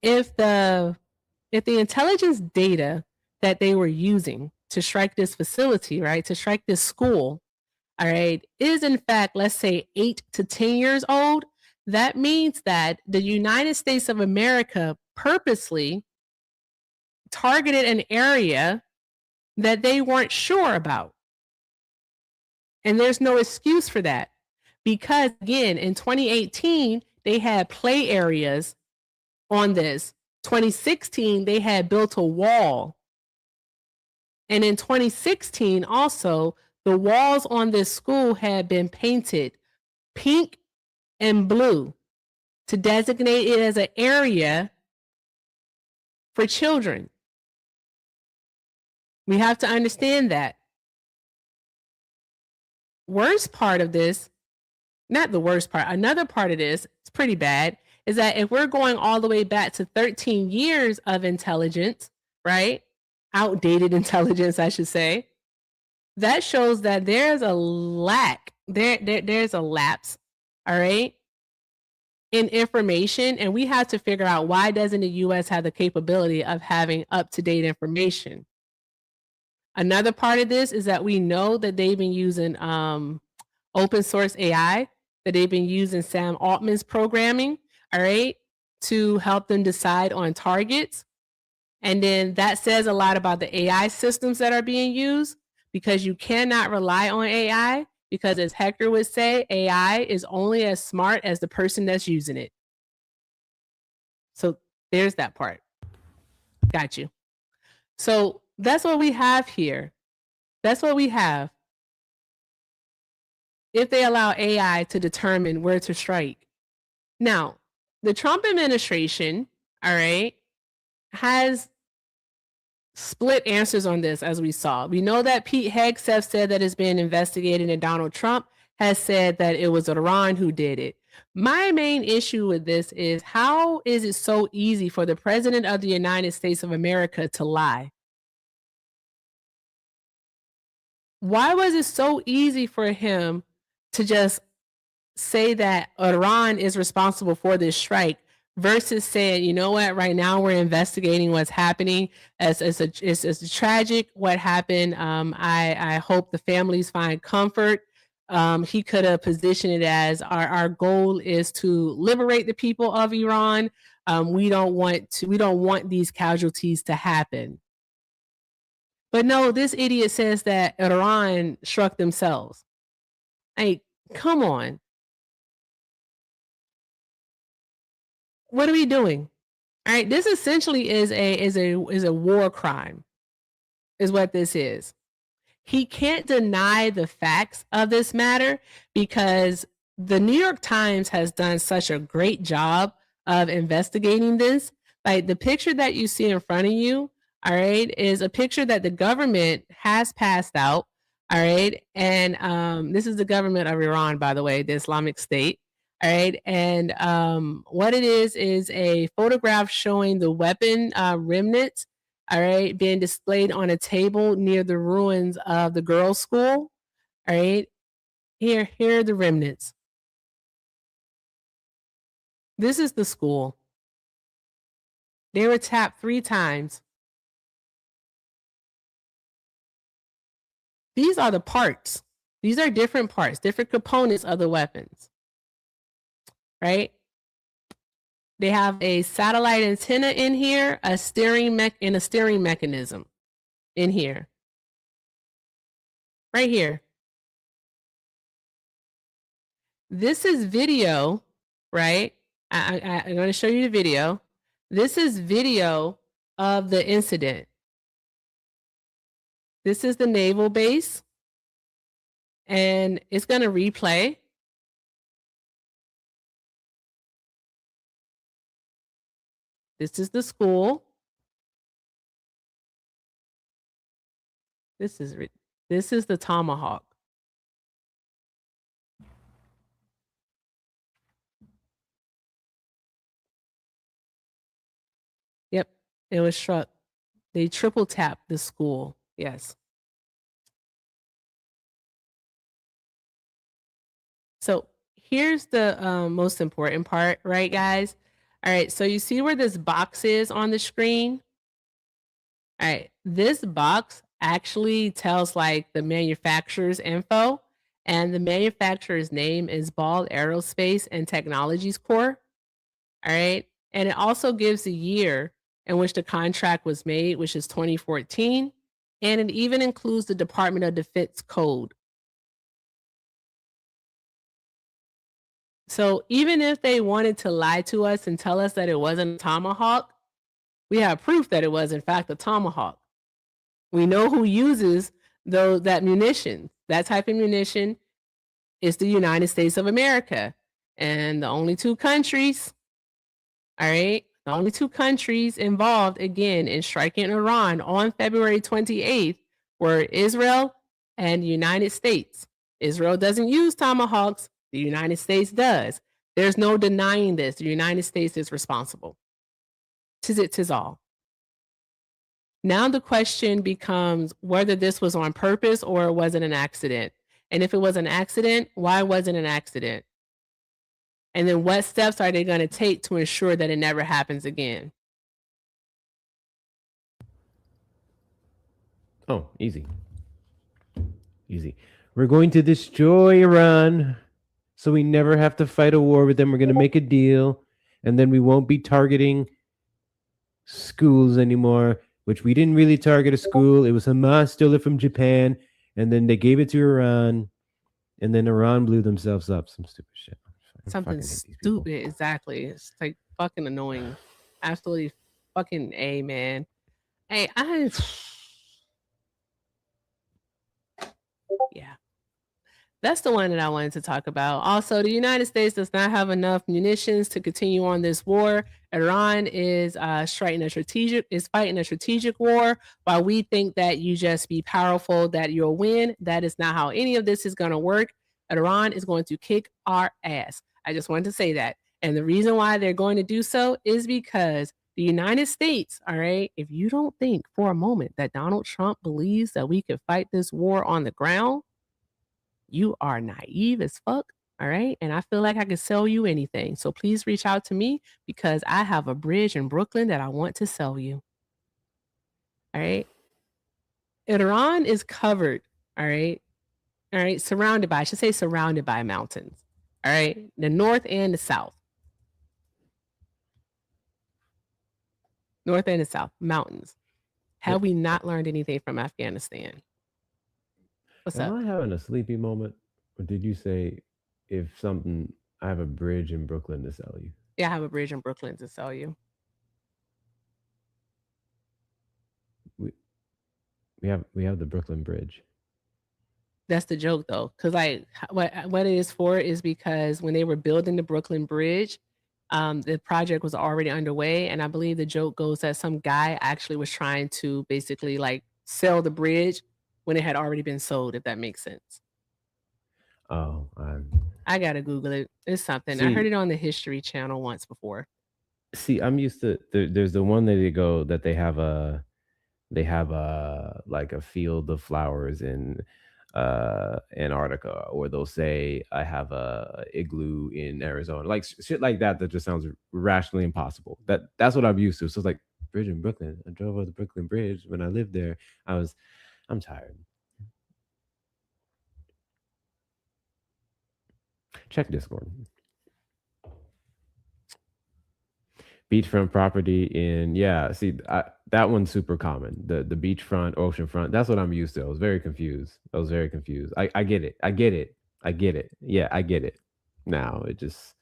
A: if the intelligence data that they were using to strike this facility, right, to strike this school, all right, is in fact, let's say 8 to 10 years old, that means that the United States of America purposely targeted an area that they weren't sure about. And there's no excuse for that. Because again, in 2018, they had play areas on this. 2016, they had built a wall. And in 2016, also, the walls on this school had been painted pink and blue to designate it as an area for children. We have to understand that. Worst part of this, not the worst part, another part of this, it's pretty bad, is that if we're going all the way back to 13 years of intelligence, right? Outdated intelligence, I should say. That shows that there's a lack, there's a lapse, all right, in information. And we have to figure out, why doesn't the US have the capability of having up-to-date information? Another part of this is that we know that they've been using open source AI, that they've been using Sam Altman's programming, all right, to help them decide on targets. And then that says a lot about the AI systems that are being used, because you cannot rely on AI, because as Hector would say, AI is only as smart as the person that's using it. So there's that part. Got you. So that's what we have here. That's what we have. If they allow AI to determine where to strike. Now, the Trump administration, all right, has split answers on this, as we saw. We know that Pete Hegseth said that it's being investigated, and Donald Trump has said that it was Iran who did it. My main issue with this is, how is it so easy for the President of the United States of America to lie? Why was it so easy for him to just say that Iran is responsible for this strike, versus saying, you know what, right now we're investigating what's happening. It's tragic what happened. I hope the families find comfort He could have positioned it as our goal is to liberate the people of Iran. We don't want these casualties to happen. But no, this idiot says that Iran struck themselves. Like, come on. What are we doing? All right, this essentially is a war crime, is what this is. He can't deny the facts of this matter because the New York Times has done such a great job of investigating this. Like the picture that you see in front of you, all right, is a picture that the government has passed out. All right. And this is the government of Iran, by the way, the Islamic State. All right. And what it is a photograph showing the weapon remnants, all right, being displayed on a table near the ruins of the girls' school. All right. Here are the remnants. This is the school. They were tapped 3 times. These are the parts. These are different parts, different components of the weapons. Right? They have a satellite antenna in here, a steering mechanism in here. Right here. This is video, right? I'm going to show you the video. This is video of the incident. This is the naval base. And it's going to replay. This is the school. This is the Tomahawk. Yep, it was struck. They triple tapped the school. Yes. So here's the most important part, right, guys? All right, so you see where this box is on the screen? All right, this box actually tells like the manufacturer's info, and the manufacturer's name is Ball Aerospace and Technologies Corp. All right, and it also gives the year in which the contract was made, which is 2014, and it even includes the Department of Defense code. So even if they wanted to lie to us and tell us that it wasn't a Tomahawk, we have proof that it was in fact a Tomahawk. We know who uses that munition. That type of munition is the United States of America. And the only 2 countries, all right, the only 2 countries involved again in striking Iran on February 28th were Israel and the United States. Israel doesn't use Tomahawks. The United States does. There's no denying this. The United States is responsible. 'Tis it, 'tis all. Now the question becomes whether this was on purpose or was it an accident? And if it was an accident, why was it an accident? And then what steps are they going to take to ensure that it never happens again?
B: Oh, easy. Easy. We're going to destroy Iran so we never have to fight a war with them. We're going to make a deal, and then we won't be targeting schools anymore, which we didn't really target a school. It was Hamas stole it from Japan, and then they gave it to Iran, and then Iran blew themselves up. Some stupid shit.
A: Something stupid, exactly. It's like fucking annoying. Absolutely fucking A, man. Hey, yeah. That's the one that I wanted to talk about. Also, the United States does not have enough munitions to continue on this war. Iran is fighting a strategic war. While we think that you just be powerful, that you'll win, that is not how any of this is going to work. Iran is going to kick our ass. I just wanted to say that. And the reason why they're going to do so is because the United States, all right, if you don't think for a moment that Donald Trump believes that we could fight this war on the ground, you are naive as fuck, all right? And I feel like I could sell you anything. So please reach out to me because I have a bridge in Brooklyn that I want to sell you. All right? Iran is covered, all right, All right, surrounded by, I should say surrounded by mountains. All right, the north and the south. North and the south, mountains. Have we not learned anything from Afghanistan? What's
B: Am
A: up?
B: I having a sleepy moment, or did you say if something? I have a bridge in Brooklyn to sell you.
A: Yeah, I have a bridge in Brooklyn to sell you.
B: We have the Brooklyn Bridge.
A: That's the joke though, because like what it is for is because when they were building the Brooklyn Bridge, the project was already underway, and I believe the joke goes that some guy actually was trying to basically like sell the bridge when it had already been sold, if that makes sense.
B: Oh,
A: I gotta Google it. It's something. I heard
B: See-
A: it on the History Channel once before.
B: see, I'm used to there's the one that they have a like a field of flowers in Antarctica, or they'll say I have a igloo in Arizona, like shit like that just sounds rationally impossible. That's what I'm used to. So it's like bridge in Brooklyn. I drove over the Brooklyn Bridge when I lived there. I'm tired. Check Discord. Beachfront property in that one's super common. The beachfront, oceanfront. That's what I'm used to. I was very confused. I get it. Yeah, I get it. Now it just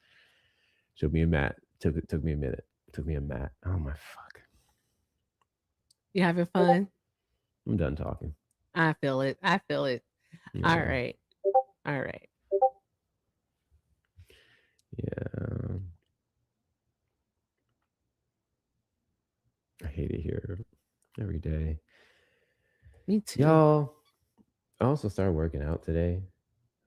B: took me a minute. Took me a minute. Took me a mat. Oh my fuck.
A: You having fun?
B: I'm done talking.
A: I feel it. I feel it.
B: Yeah.
A: All right. All right.
B: Yeah. I hate it here every day.
A: Me too.
B: Y'all, I also started working out today.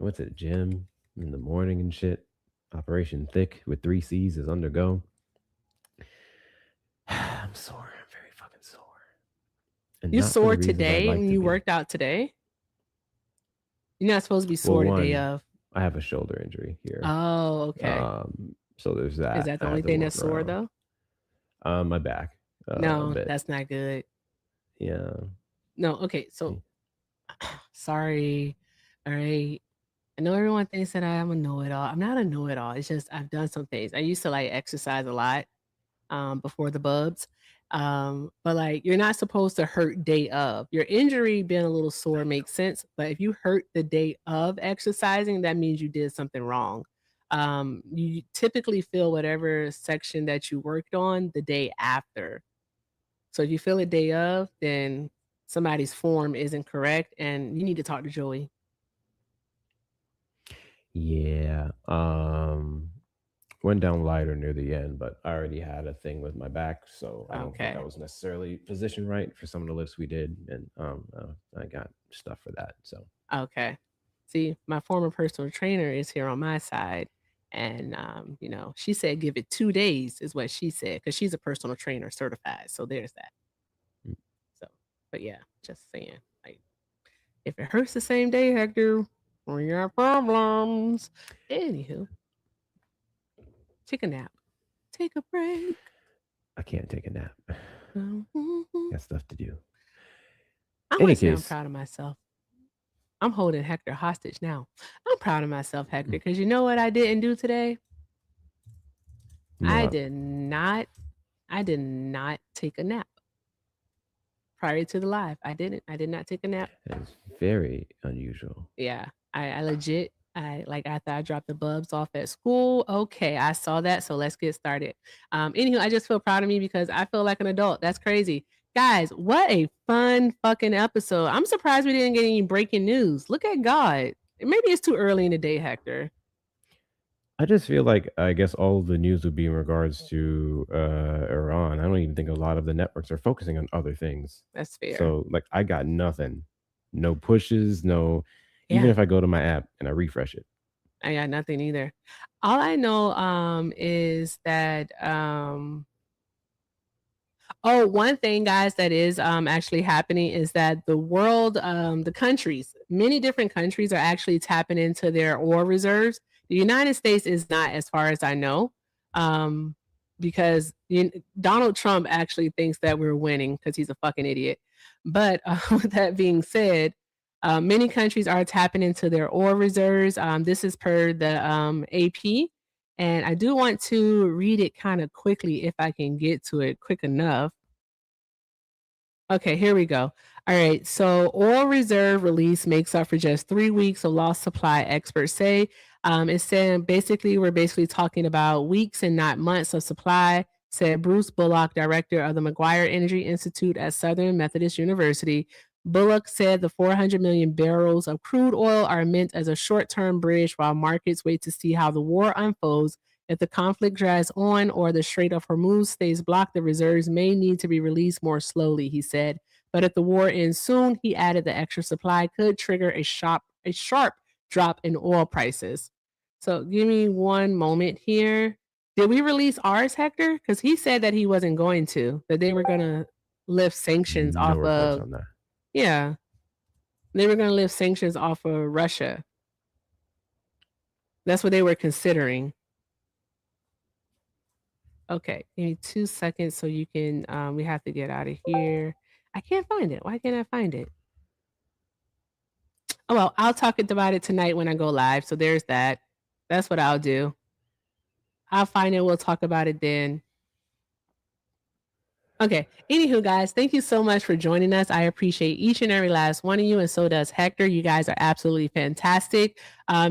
B: I went to the gym in the morning and shit. Operation Thick with 3 C's is undergo. I'm sore. I'm very fucking sore. And
A: You
B: not for the
A: sore
B: reasons I'd
A: today
B: like
A: and
B: to
A: you
B: be.
A: worked out today? You're not supposed to be sore the day
B: one,
A: of.
B: I have a shoulder injury here.
A: Oh, okay.
B: So there's that.
A: Is that the
B: I have
A: only
B: to
A: thing
B: walk
A: that's sore
B: around.
A: though?
B: My back. A
A: No,
B: bit.
A: that's not good.
B: Yeah.
A: No, okay. So sorry. All right. I know everyone thinks that I'm a know-it-all. I'm not a know-it-all. It's just I've done some things. I used to like exercise a lot before the bubs. But like you're not supposed to hurt day of. Your injury being a little sore makes sense, but if you hurt the day of exercising, that means you did something wrong. You typically feel whatever section that you worked on the day after. So if you feel it day of, then somebody's form isn't correct and you need to talk to Joey.
B: Yeah. Went down lighter near the end, but I already had a thing with my back, so I don't think I
A: Okay.
B: was necessarily positioned right for some of the lifts we did, and I got stuff for that. So
A: Okay. See, my former personal trainer is here on my side. And, she said, give it 2 days is what she said, because she's a personal trainer certified. So there's that.
B: Mm.
A: So, but yeah, just saying, like, if it hurts the same day, Hector, we got problems. Anywho, take a nap. Take a break.
B: I can't take a nap.
A: Mhm.
B: Got stuff to do.
A: I
B: Any
A: want to say I'm
B: case.
A: proud of myself. I'm holding Hector hostage now. I'm proud of myself, Hector, because you know what I didn't do today? I
B: What?
A: did not take a nap. Prior to the live, I did not take a nap.
B: That is very unusual.
A: Yeah, I legit, after I dropped the bubs off at school, okay, I saw that, so let's get started. Anywho, I just feel proud of me because I feel like an adult. That's crazy. Guys, what a fun fucking episode. I'm surprised we didn't get any breaking news. Look at God. Maybe it's too early in the day, Hector.
B: I just feel like I guess all of the news would be in regards to Iran. I don't even think a lot of the networks are focusing on other things.
A: That's fair.
B: So like I got nothing. No pushes, no even
A: Yeah.
B: if I go to my app and I refresh it.
A: I got nothing either. All I know is that one thing, guys, that is actually happening is that the world, the countries, many different countries are actually tapping into their oil reserves. The United States is not, as far as I know, because Donald Trump actually thinks that we're winning because he's a fucking idiot. But with that being said, Many countries are tapping into their oil reserves. This is per the AP. And I do want to read it kind of quickly if I can get to it quick enough. Okay, here we go. All right, so oil reserve release makes up for just 3 weeks of lost supply, experts say. It's saying we're basically talking about weeks and not months of supply, said Bruce Bullock, director of the McGuire Energy Institute at Southern Methodist University. Bullock said the 400 million barrels of crude oil are meant as a short-term bridge while markets wait to see how the war unfolds. If the conflict drags on or the Strait of Hormuz stays blocked, the reserves may need to be released more slowly, he said. But if the war ends soon, he added, the extra supply could trigger a sharp drop in oil prices. So give me one moment here. Did we release ours, Hector? Because he said that he wasn't going to, that they were going to lift sanctions
B: No
A: off
B: reports
A: of,
B: on that.
A: yeah, they were going to lift sanctions off of Russia. That's what they were considering. Okay, give me 2 seconds so you can, we have to get out of here. I can't find it. Why can't I find it? Oh, well, I'll talk about it tonight when I go live. So there's that. That's what I'll do. I'll find it. We'll talk about it then. Okay. Anywho, guys, thank you so much for joining us. I appreciate each and every last one of you, and so does Hector. You guys are absolutely fantastic.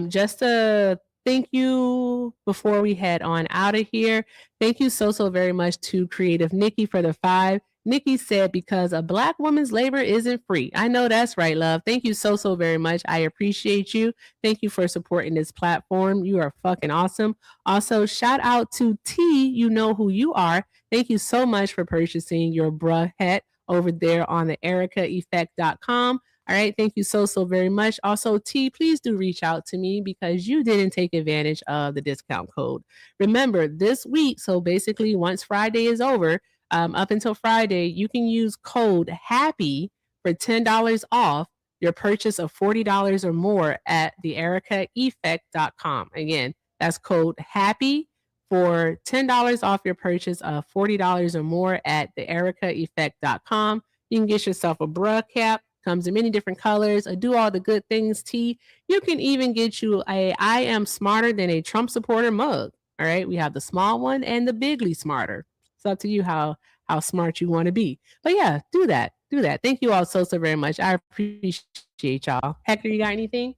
A: Just a thank you before we head on out of here. Thank you so very much to Creative Nikki for the 5. Nikki said, because a Black woman's labor isn't free. I know that's right, love. Thank you so very much. I appreciate you. Thank you for supporting this platform. You are fucking awesome. Also, shout out to T. You know who you are. Thank you so much for purchasing your bruh hat over there on the ericaeffect.com. All right. Thank you so very much. Also, T, please do reach out to me because you didn't take advantage of the discount code. Remember, this week, so basically once Friday is over, up until Friday, you can use code HAPPY for $10 off your purchase of $40 or more at the ericaeffect.com. Again, that's code HAPPY for $10 off your purchase of $40 or more at the ericaeffect.com. You can get yourself a bruh cap. Comes in many different colors. Do all the good things, T. You can even get you a I am smarter than a Trump supporter mug. All right. We have the small one and the bigly smarter. It's up to you how smart you want to be. But yeah, do that. Do that. Thank you all so very much. I appreciate y'all. Hector, you got anything?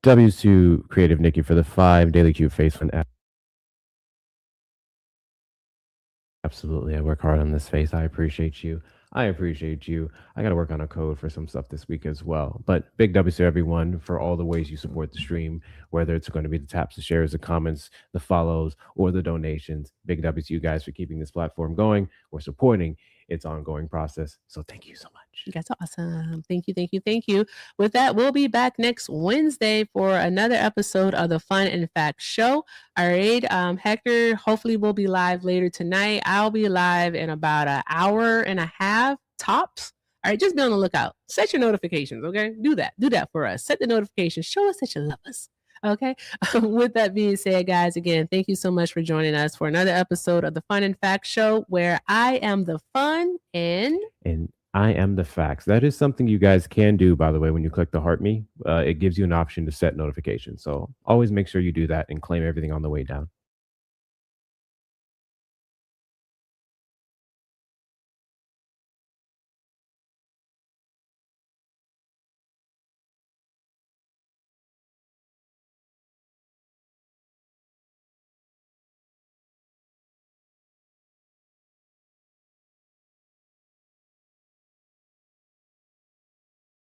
B: W's to Creative Nikki for the 5. Daily Q face one. Absolutely. I work hard on this face. I appreciate you. I appreciate you. I got to work on a code for some stuff this week as well. But big W's to everyone for all the ways you support the stream, whether it's going to be the taps, the shares, the comments, the follows, or the donations. Big W's to you guys for keeping this platform going or supporting its ongoing process. So thank you so much.
A: You guys are awesome. Thank you, thank you, thank you. With that, we'll be back next Wednesday for another episode of the Fun and Fact Show. All right. Hector, hopefully we'll be live later tonight. I'll be live in about an hour and a half tops. All right, just be on the lookout. Set your notifications, okay? Do that for us. Set the notifications. Show us that you love us. Okay. With that being said, guys, again, thank you so much for joining us for another episode of the Fun and Fact Show, where I am the fun and
B: I am the facts. That is something you guys can do, by the way, when you click the heart me. It gives you an option to set notifications. So always make sure you do that and claim everything on the way down.